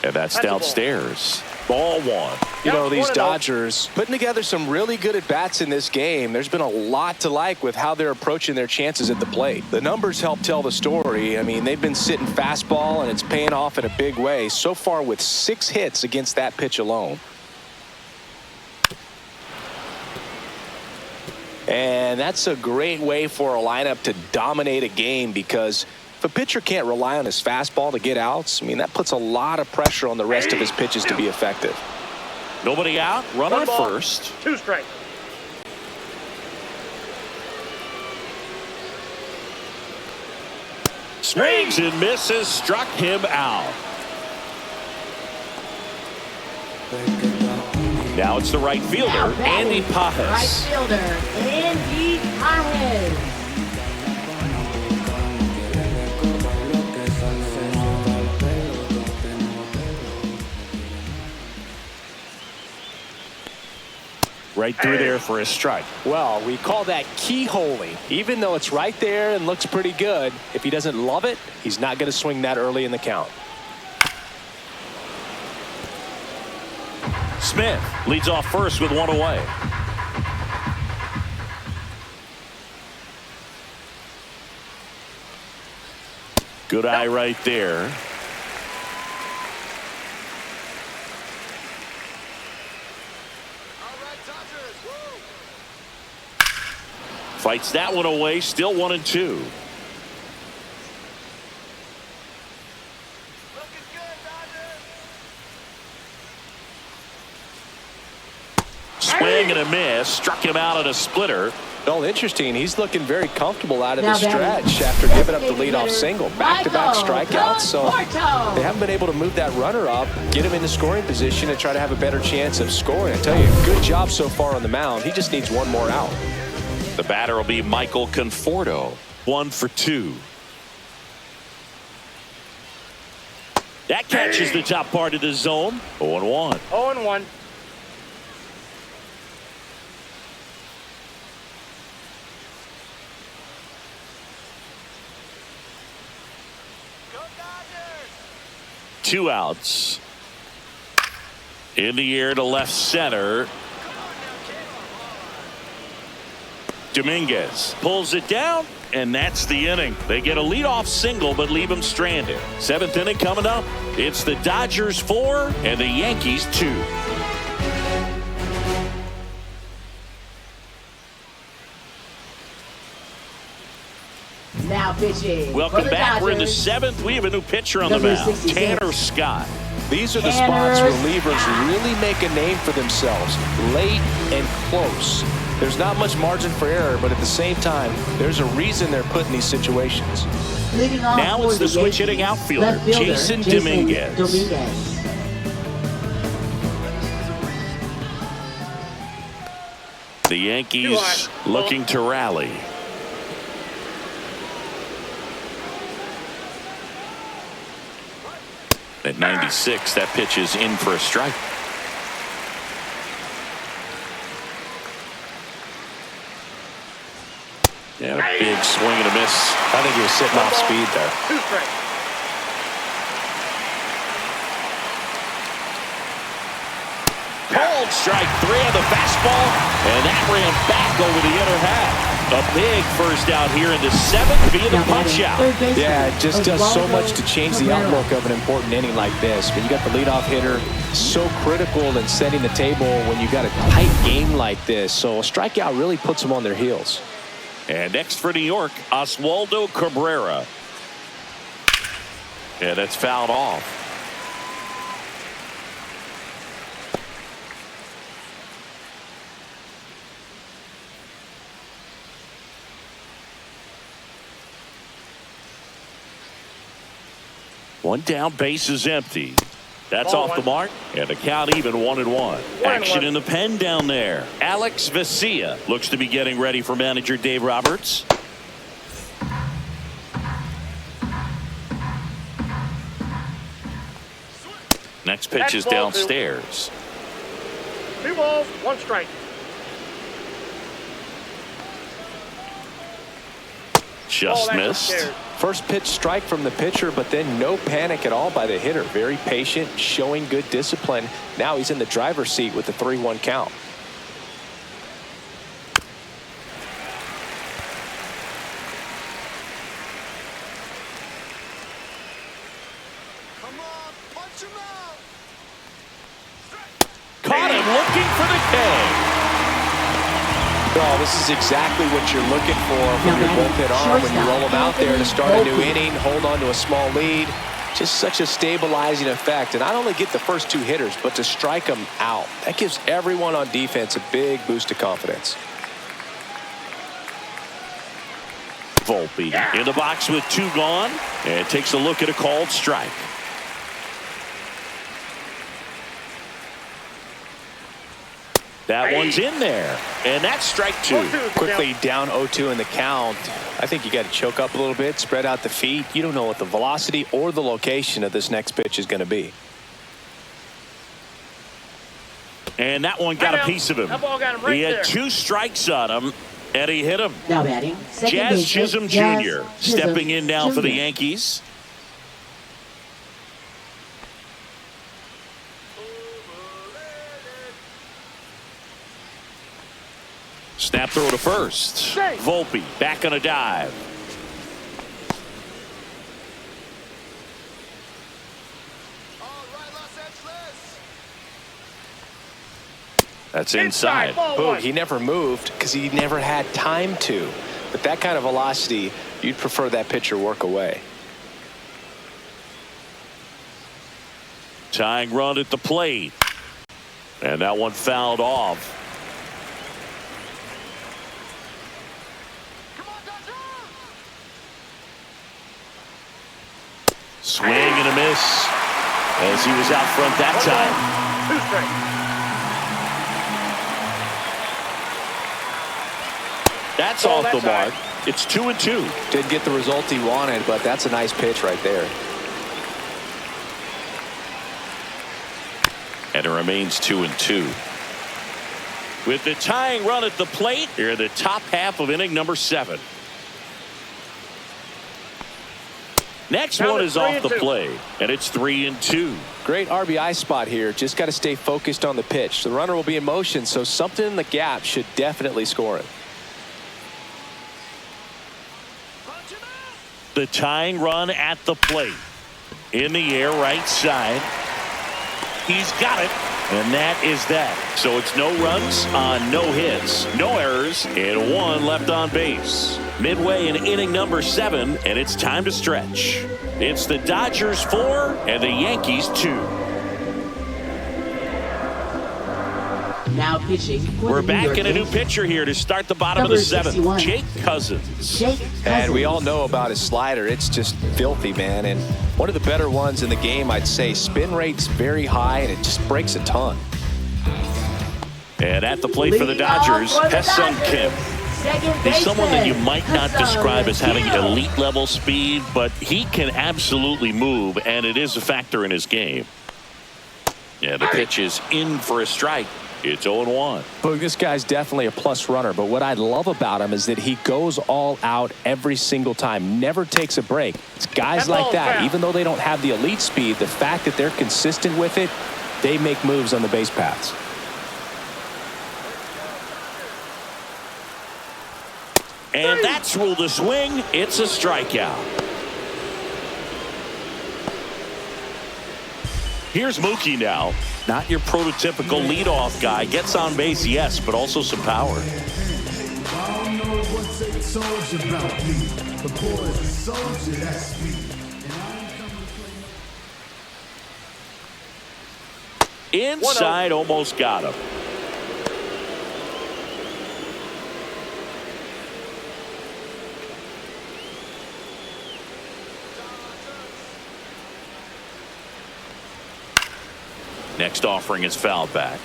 And that's downstairs. Ball 1. You know, these Dodgers putting together some really good at-bats in this game. There's been a lot to like with how they're approaching their chances at the plate. The numbers help tell the story. I mean, they've been sitting fastball, and it's paying off in a big way. So far with 6 hits against that pitch alone. And that's a great way for a lineup to dominate a game, because if a pitcher can't rely on his fastball to get outs, I mean, that puts a lot of pressure on the rest of his pitches to be effective. Nobody out. Run on first. 2 strikes. Swings and misses. Struck him out. Now it's the right fielder, Andy Pajes. Right fielder, Andy Pajes. Right through there for a strike. Well, we call that keyholing. Even though it's right there and looks pretty good, if he doesn't love it, he's not going to swing that early in the count. Smith leads off first with 1 away. Good eye right there. Fights that one away. Still 1-2. Swing and a miss. Struck him out at a splitter. Well, interesting. He's looking very comfortable out of the stretch after giving up the leadoff single. Back-to-back strikeouts. So they haven't been able to move that runner up, get him in the scoring position, and try to have a better chance of scoring. I tell you, good job so far on the mound. He just needs one more out. The batter will be Michael Conforto. 1 for 2. That catches the top part of the zone. 0-1. 0-1. Two outs. In the air to left center. Dominguez pulls it down, and that's the inning. They get a leadoff single, but leave him stranded. 7th inning coming up. It's the Dodgers 4 and the Yankees 2. Now pitching. Welcome back. We're in the 7th. We have a new pitcher on the mound, Tanner Scott. These are the spots relievers really make a name for themselves, late and close. There's not much margin for error, but at the same time, there's a reason they're put in these situations. Now it's the switch hitting outfielder, Jason Dominguez. The Yankees looking to rally. At 96, that pitch is in for a strike. And a big swing and a miss. I think he was sitting off speed there. 2 strikes. Called strike 3 on the fastball, and that ran back over the inner half. A big first out here in the 7th via the punch out. Yeah, it just does so much to change the outlook of an important inning like this. But you got the leadoff hitter, so critical in setting the table when you got a tight game like this. So a strikeout really puts them on their heels. And next for New York, Oswaldo Cabrera. And that's fouled off. One down, base is empty. That's off the mark, and the count even 1-1. Action in the pen down there. Alex Vesia looks to be getting ready for manager Dave Roberts. Next pitch is downstairs. 2 balls, 1 strike. Just missed. First pitch strike from the pitcher, but then no panic at all by the hitter. Very patient, showing good discipline. Now he's in the driver's seat with the 3-1 count. Come on, punch him out. Caught him looking for the K. Oh, this is exactly what you're looking for from your bullpen arm when you roll them out there to start a new inning, hold on to a small lead. Just such a stabilizing effect. And not only get the first 2 hitters, but to strike them out. That gives everyone on defense a big boost of confidence. Volpe in the box with 2 gone, and takes a look at a called strike. That one's in there, and that's strike 2. Quickly down 0-2 in the count. I think you got to choke up a little bit, spread out the feet. You don't know what the velocity or the location of this next pitch is going to be. And that one got a piece of him. That ball got him right He had there. 2 strikes on him, and he hit him. Now batting. Jazz Chisholm Jr. stepping in now for the Yankees. Snap throw to first. Volpe back on a dive. All right, Los Angeles. That's inside. Boog, he never moved because he never had time to. But that kind of velocity, you'd prefer that pitcher work away. Tying run at the plate. And that one fouled off. Swing and a miss as he was out front that time. 2 strikes. That's off the mark. It's 2-2. Didn't get the result he wanted, but that's a nice pitch right there. And it remains 2-2. With the tying run at the plate, here in the top half of inning number 7. Next one is off the play, and it's 3-2. Great RBI spot here. Just got to stay focused on the pitch. The runner will be in motion, so something in the gap should definitely score it. The tying run at the plate. In the air, right side. He's got it. And that is that. So it's no runs on no hits, no errors, and 1 left on base. Midway in inning number 7, and it's time to stretch. It's the Dodgers 4 and the Yankees 2. Now pitching. We're back in a new pitcher here to start the bottom of the 7th. Jake Cousins. And we all know about his slider. It's just filthy, man. And one of the better ones in the game, I'd say. Spin rate's very high, and it just breaks a ton. And at the plate for the Dodgers, Ha-Seong Kim. He's someone that you might not describe as having elite level speed, but he can absolutely move, and it is a factor in his game. Yeah, the pitch is in for a strike. It's 0-1. Look, this guy's definitely a plus runner, but what I love about him is that he goes all out every single time, never takes a break. It's guys like that, even though they don't have the elite speed, the fact that they're consistent with it, they make moves on the base paths. And that's ruled a swing. It's a strikeout. Here's Mookie now. Not your prototypical leadoff guy. Gets on base, yes, but also some power. I don't know what they told you about me. The boy is a soldier, that's me. And I ain't coming to play. Inside, almost got him. Next offering is fouled back.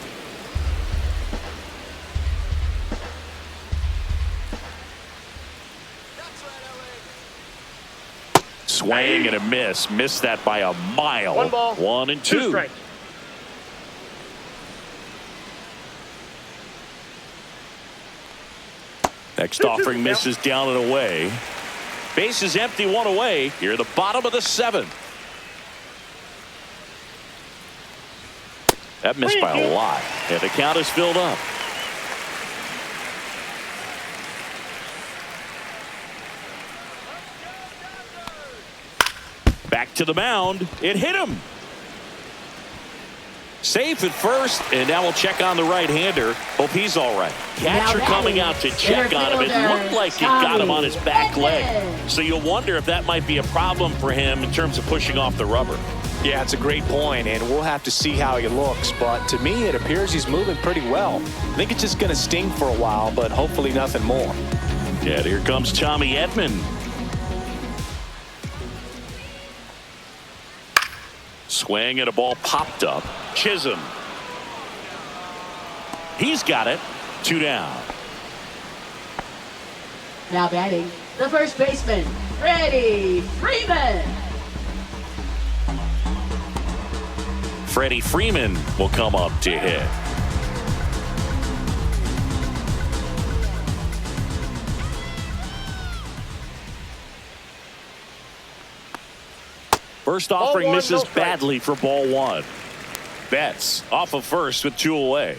Swing and a miss. Missed that by a mile. 1 ball, 1 and 2 2. strikes. Next offering misses down and away. Base is empty, 1 away. Here at the bottom of the 7th. That missed by a lot. And the count is filled up. Back to the mound. It hit him. Safe at first, and now we'll check on the right-hander. Hope he's all right. Catcher coming out to check on him. It looked like it got him on his back leg. So you'll wonder if that might be a problem for him in terms of pushing off the rubber. Yeah, it's a great point, and we'll have to see how he looks. But to me, it appears he's moving pretty well. I think it's just going to sting for a while, but hopefully nothing more. Yeah, here comes Tommy Edman. Swing and a ball popped up. Chisholm. He's got it. 2 down. Now batting, the first baseman, Freddie Freeman. Freddie Freeman will come up to hit. First offering misses badly for ball 1. Betts off of first with 2 away.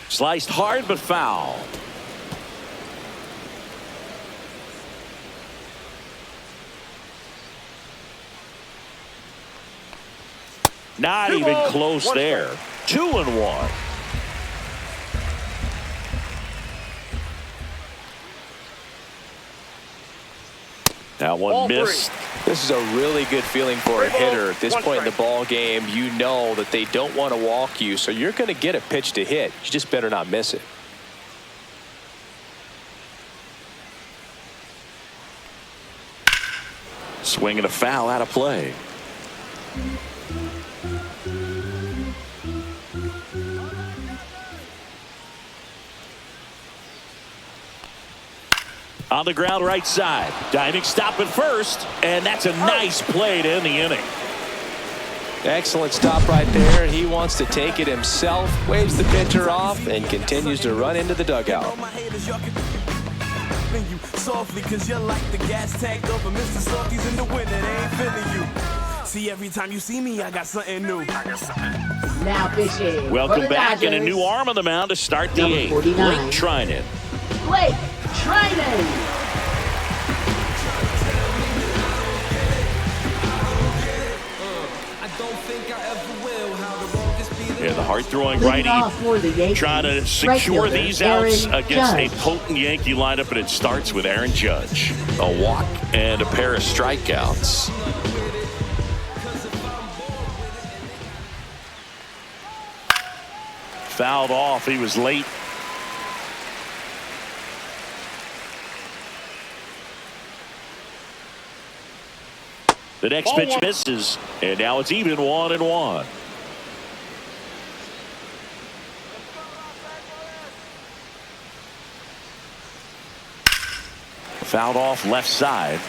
Sliced hard but foul. Not even close there. 2-1. That one missed. This is a really good feeling for a hitter. At this point in the ball game, you know that they don't want to walk you, so you're going to get a pitch to hit. You just better not miss it. Swing and a foul out of play. On the ground right side. Diving stop at first. And that's a nice play to end the inning. Excellent stop right there. He wants to take it himself. Waves the pitcher off and continues to run into the dugout. Softly, cause you're like the gas tank over Mr. Salty's in the winter. They ain't feeling you. See, every time you see me, I got something new. Now pitching. Welcome back, and a new arm on the mound to start the 8th. Blake Trinan. Blake Trinan. Yeah, the hard-throwing righty trying to secure these outs against a potent Yankee lineup, and it starts with Aaron Judge. A walk and a pair of strikeouts. Fouled off. He was late. The next pitch misses, and now it's even 1-1. Fouled off left side.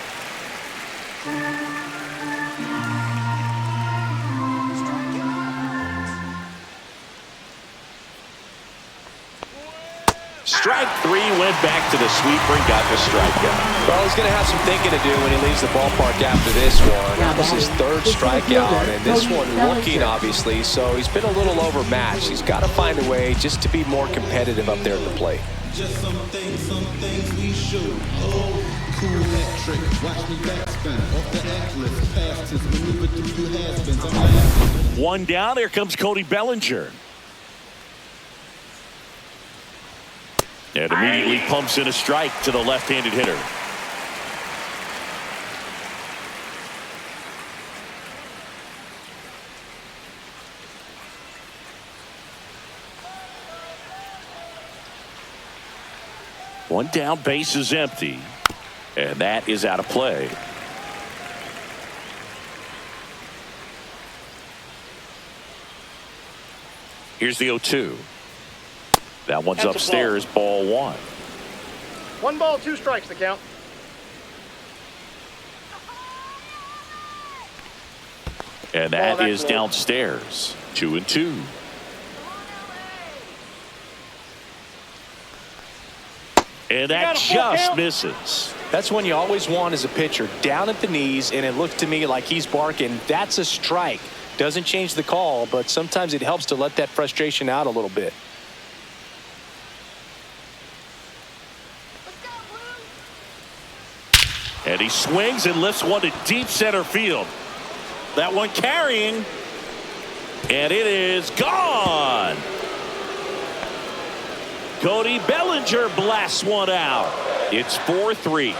Strike three, went back to the sweeper and got the strikeout. Well, he's going to have some thinking to do when he leaves the ballpark after this one. That was his third strikeout, and this one looking, obviously, so he's been a little overmatched. He's got to find a way just to be more competitive up there at the plate. Just some things we should. Oh, cool hat trick. Watch me backspin. Off the atlas. Past his maneuver through you has-beens. I'm laughing. One down. Here comes Cody Bellinger. And immediately pumps in a strike to the left-handed hitter. One down, base is empty. And that is out of play. Here's the 0-2. That one's That's upstairs, ball one. 1 ball, 2 strikes to count. And that is downstairs. 2-2. And that just misses. That's one you always want as a pitcher. Down at the knees, and it looked to me like he's barking. That's a strike. Doesn't change the call, but sometimes it helps to let that frustration out a little bit. And he swings and lifts one to deep center field. That one carrying. And it is gone. Cody Bellinger blasts one out. It's 4-3.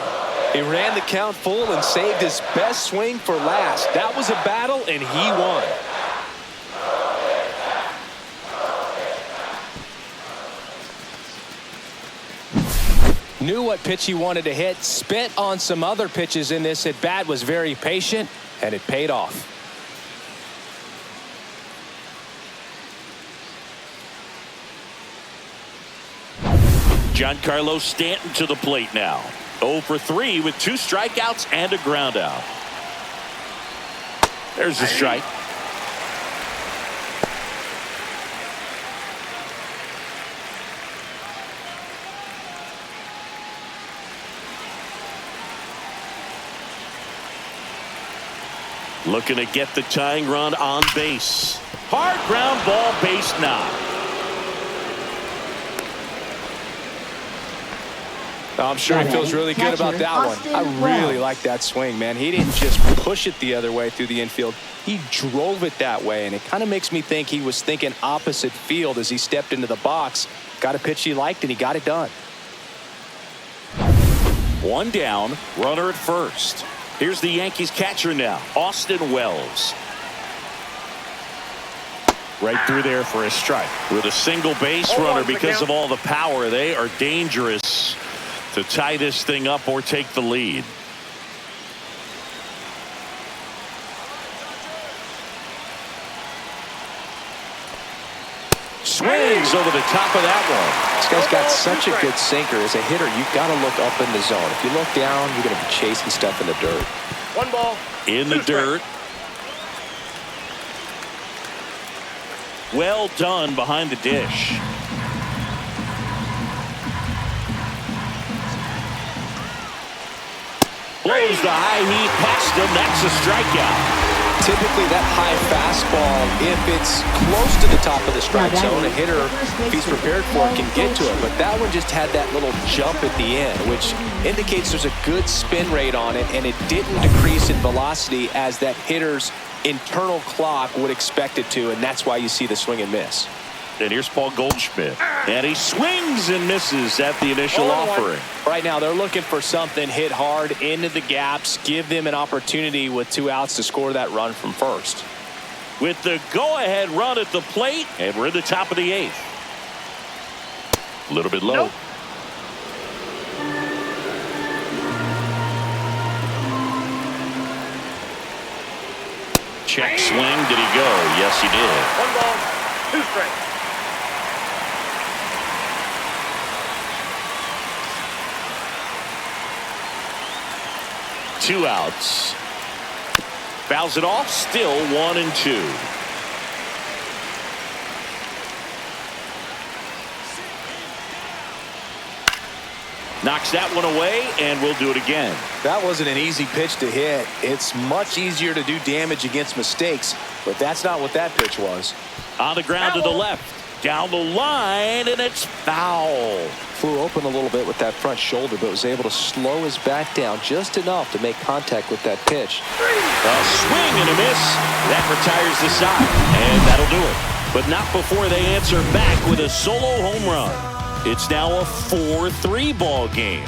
He ran the count full and saved his best swing for last. That was a battle, and he won. Knew what pitch he wanted to hit, spent on some other pitches in this at bat, was very patient, and it paid off. Giancarlo Stanton to the plate now. 0 for 3 with 2 strikeouts and a ground out. There's the strike. Looking to get the tying run on base. Hard ground ball, base knock. I'm sure he feels really good about that one. I really like that swing, man. He didn't just push it the other way through the infield. He drove it that way, and it kind of makes me think he was thinking opposite field as he stepped into the box. Got a pitch he liked, and he got it done. One down, runner at first. Here's the Yankees catcher now, Austin Wells. Right through there for a strike. With a single base runner, because of all the power, they are dangerous to tie this thing up or take the lead. Swings over the top of that one. This guy's got such a good sinker. As a hitter, you've got to look up in the zone. If you look down, you're going to be chasing stuff in the dirt. 1 ball. In the dirt. Well done behind the dish. Blows the high heat past him. That's a strikeout. typically that high fastball, if it's close to the top of the strike zone, a hitter, if he's prepared for it, can get to it. But that one just had that little jump at the end, which indicates there's a good spin rate on it, and it didn't decrease in velocity as that hitter's internal clock would expect it to, and that's why you see the swing and miss. And here's Paul Goldschmidt. And he swings and misses at the initial offering. Right now, they're looking for something hit hard into the gaps, give them an opportunity with 2 outs to score that run from first. With the go-ahead run at the plate, and we're in the top of the 8th. A little bit low. Nope. Check swing. Did he go? Yes, he did. 1 ball, 2 strikes. Two outs. Fouls it off. Still 1-2. Knocks that one away, and we'll do it again. That wasn't an easy pitch to hit. It's much easier to do damage against mistakes, but that's not what that pitch was. On the ground to the left. Down the line, and it's foul. Flew open a little bit with that front shoulder, but was able to slow his back down just enough to make contact with that pitch. A swing and a miss. That retires the side, and that'll do it. But not before they answer back with a solo home run. It's now a 4-3 ball game.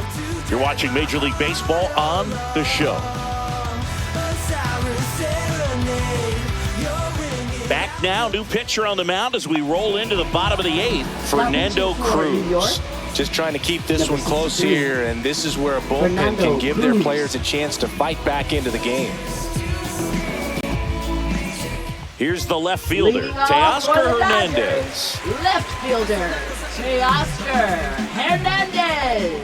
You're watching Major League Baseball on The Show. Back now, new pitcher on the mound as we roll into the bottom of the 8th, Fernando Cruz. Just trying to keep this one close here, and this is where a bullpen can give their players a chance to fight back into the game. Here's the left fielder, Teoscar Hernandez. Left fielder, Teoscar Hernandez.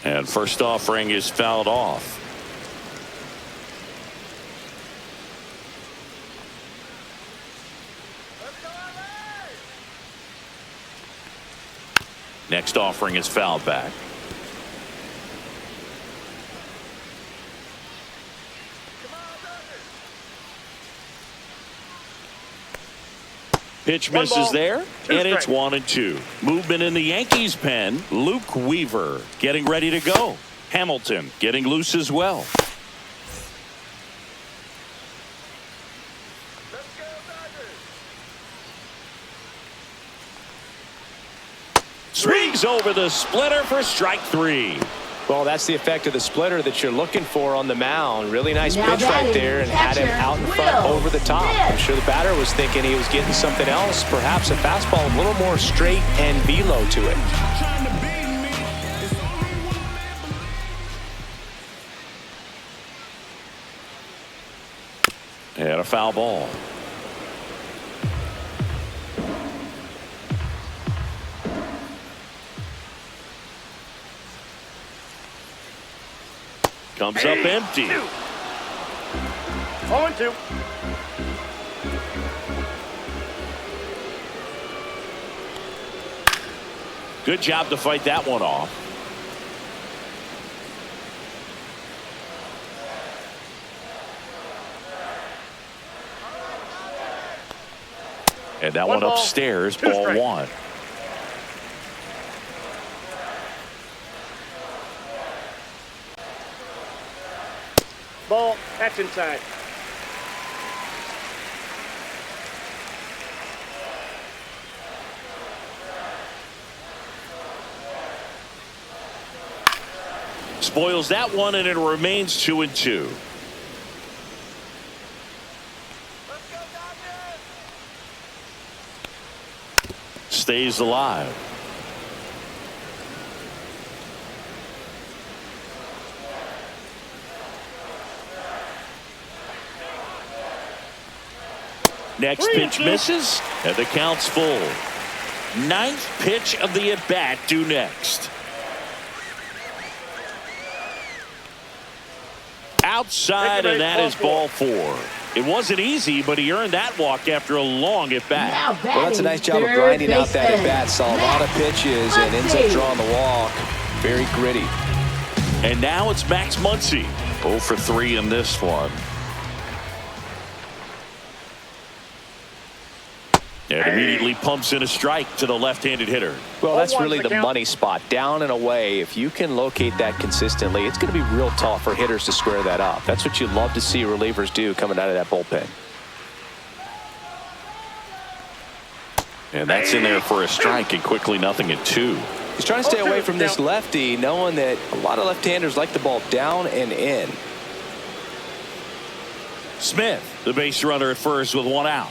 And first offering is fouled off. Next offering is fouled back. Pitch misses there, and it's 1-2. Movement in the Yankees pen. Luke Weaver getting ready to go. Hamilton getting loose as well. Swings over the splitter for strike 3. Well, that's the effect of the splitter that you're looking for on the mound. Really nice pitch right there, and had him out in front over the top. I'm sure the batter was thinking he was getting something else, perhaps a fastball a little more straight and velo to it. And a foul ball. Comes up empty. 0-2. Good job to fight that one off. And that one upstairs, ball 1. Ball, that's inside. Spoils that one, and it remains 2-2. Stays alive. Next pitch misses, and the count's full. 9th pitch of the at-bat due next. Outside, and that is ball 4. It wasn't easy, but he earned that walk after a long at-bat. Well, that's a nice job of grinding out that at-bat. Saw a lot of pitches and ends up drawing the walk. Very gritty. And now it's Max Muncy. 0 for 3 in this one. And immediately pumps in a strike to the left-handed hitter. Well, that's really the money spot. Down and away. If you can locate that consistently, it's going to be real tough for hitters to square that up. That's what you love to see relievers do coming out of that bullpen. And that's in there for a strike, and quickly 0-2. He's trying to stay away from this lefty, knowing that a lot of left-handers like the ball down and in. Smith, the base runner at first with 1 out.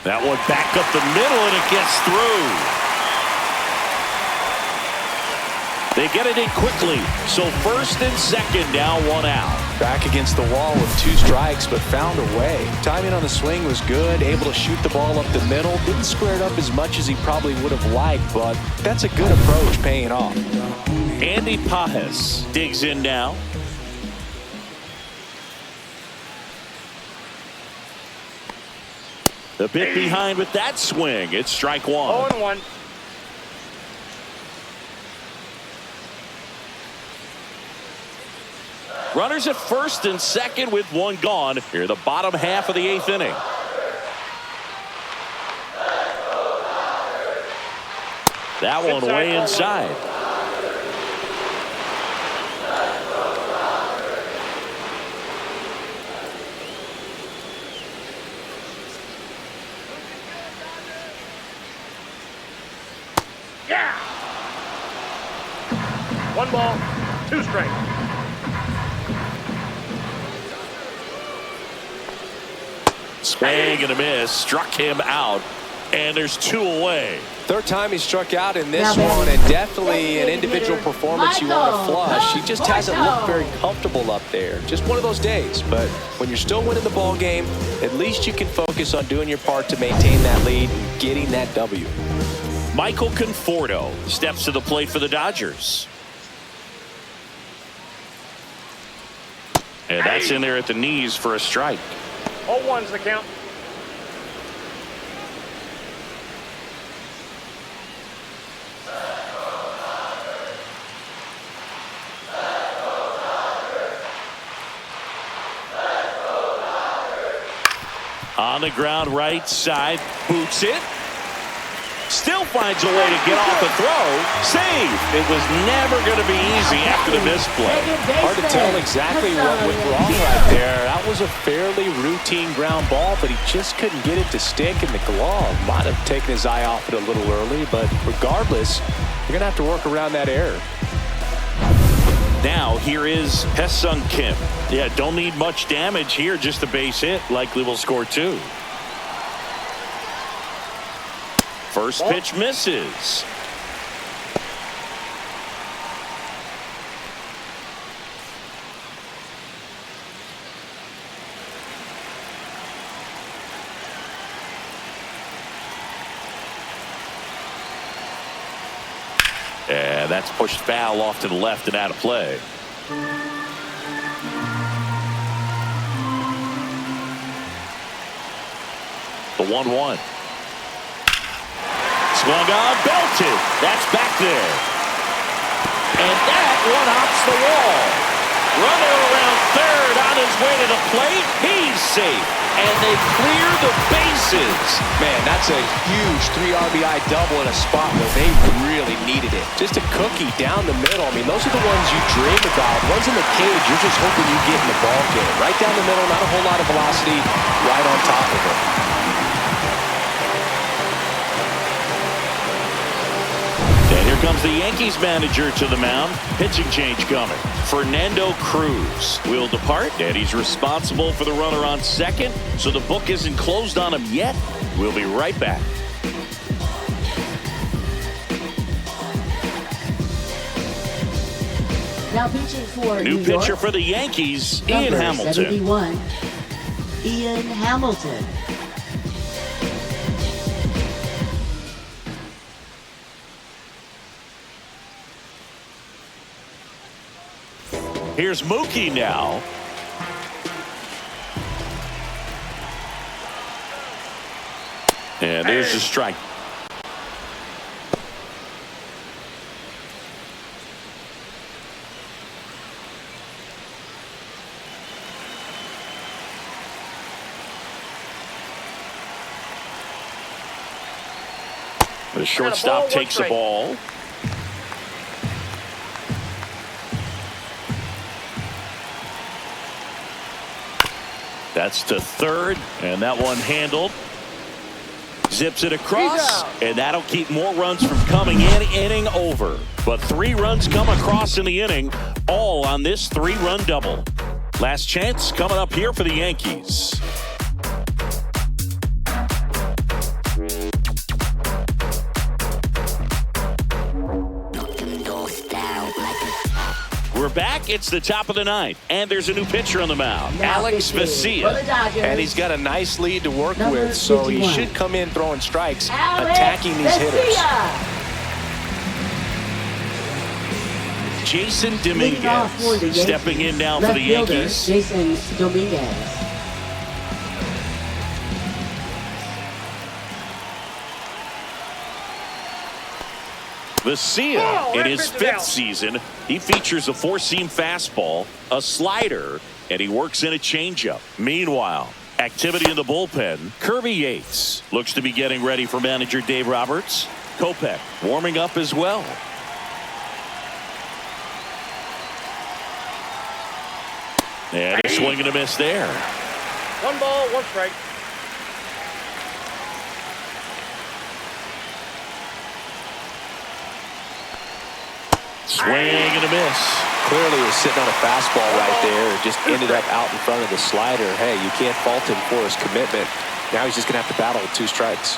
That one back up the middle, and it gets through. They get it in quickly. So first and second, now 1 out. Back against the wall with 2 strikes, but found a way. Timing on the swing was good, able to shoot the ball up the middle. Didn't square it up as much as he probably would have liked, but that's a good approach, paying off. Andy Pajes digs in now. A bit behind with that swing. It's strike 1. 0-1. Runners at first and second with 1 gone. Here the bottom half of the 8th inning. That one way inside. Yeah. 1 ball, 2 strikes. Swing and a miss. Struck him out. And there's 2 away. Third time he struck out in this one, and definitely an individual performance you want to flush. He just hasn't looked very comfortable up there. Just one of those days. But when you're still winning the ball game, at least you can focus on doing your part to maintain that lead and getting that W. Michael Conforto steps to the plate for the Dodgers. And that's in there at the knees for a strike. 0-1's the count. On the ground, right side, boots it. Still finds a way to get off the throw. Save. It was never going to be easy after the misplay. Hard to tell exactly what went wrong right there. That was a fairly routine ground ball, but he just couldn't get it to stick in the glove. Might have taken his eye off it a little early, but regardless, you're going to have to work around that error. Now here is Ha-Seong Kim. Yeah, don't need much damage here, just a base hit. Likely will score 2. First pitch misses. And that's pushed foul off to the left and out of play. The 1-1. Swung on, belted. That's back there. And that one hops the wall. Runner around third on his way to the plate. He's safe. And they clear the bases. Man, that's a huge 3 RBI double in a spot where they really needed it. Just a cookie down the middle. I mean, those are the ones you dream about. Ones in the cage, you're just hoping you get in the ball game. Right down the middle, not a whole lot of velocity, right on top of it. And here comes the Yankees manager to the mound. Pitching change coming. Fernando Cruz will depart, and he's responsible for the runner on second, so the book isn't closed on him yet. We'll be right back. Now pitching for New New pitcher York, for the Yankees, number Ian Hamilton. 71, Ian Hamilton. Here's Mookie now. And there's the strike. The shortstop takes the ball. That's to third, and that one handled. Zips it across, and that'll keep more runs from coming in. Inning over. But 3 runs come across in the inning, all on this 3-run double. Last chance coming up here for the Yankees. We're back. It's the top of the 9th, and there's a new pitcher on the mound, Alex Vesia. And he's got a nice lead to work with, so he should come in throwing strikes, attacking these hitters. Jason Dominguez stepping in now for the Yankees. Jason Dominguez. Vesia, in his 5th season, he features a 4-seam fastball, a slider, and he works in a changeup. Meanwhile, activity in the bullpen. Kirby Yates looks to be getting ready for manager Dave Roberts. Kopech warming up as well. And a swing and a miss there. 1 ball, 1 strike. Swing and a miss. Clearly was sitting on a fastball right there. Just ended up out in front of the slider. Hey, you can't fault him for his commitment. Now he's just going to have to battle with 2 strikes.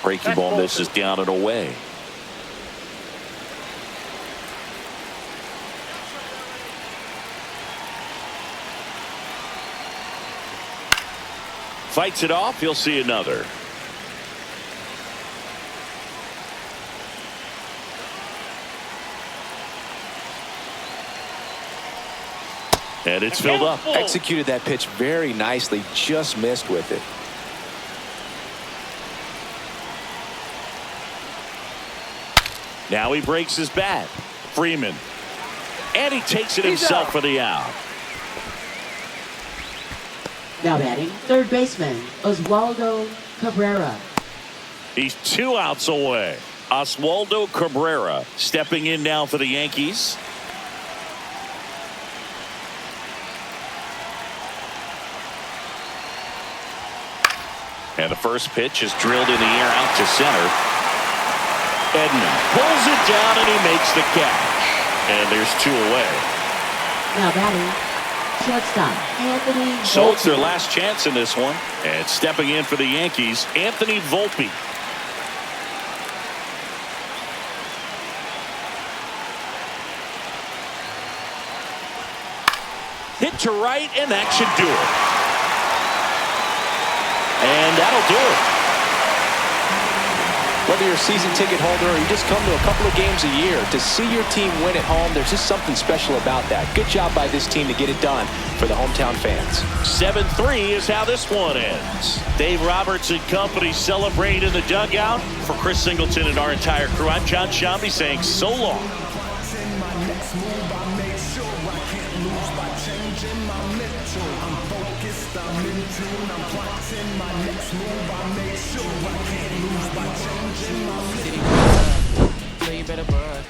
Breaking ball misses down and away. Fights it off. He'll see another. And it's filled up. Executed that pitch very nicely. Just missed with it. Now he breaks his bat. Freeman. And he takes it himself for the out. Now batting, 3rd baseman, Oswaldo Cabrera. He's 2 outs away. Oswaldo Cabrera stepping in now for the Yankees. And the first pitch is drilled in the air out to center. Edman pulls it down and he makes the catch. And there's 2 away. Now batting, shortstop, Anthony Volpe. So it's their last chance in this one. And stepping in for the Yankees, Anthony Volpe. Hit to right, and that should do it. And that'll do it. Whether you're a season ticket holder or you just come to a couple of games a year, to see your team win at home, there's just something special about that. Good job by this team to get it done for the hometown fans. 7-3 is how this one ends. Dave Roberts and company celebrate in the dugout. For Chris Singleton and our entire crew, I'm John Shambi saying so long. So you better run.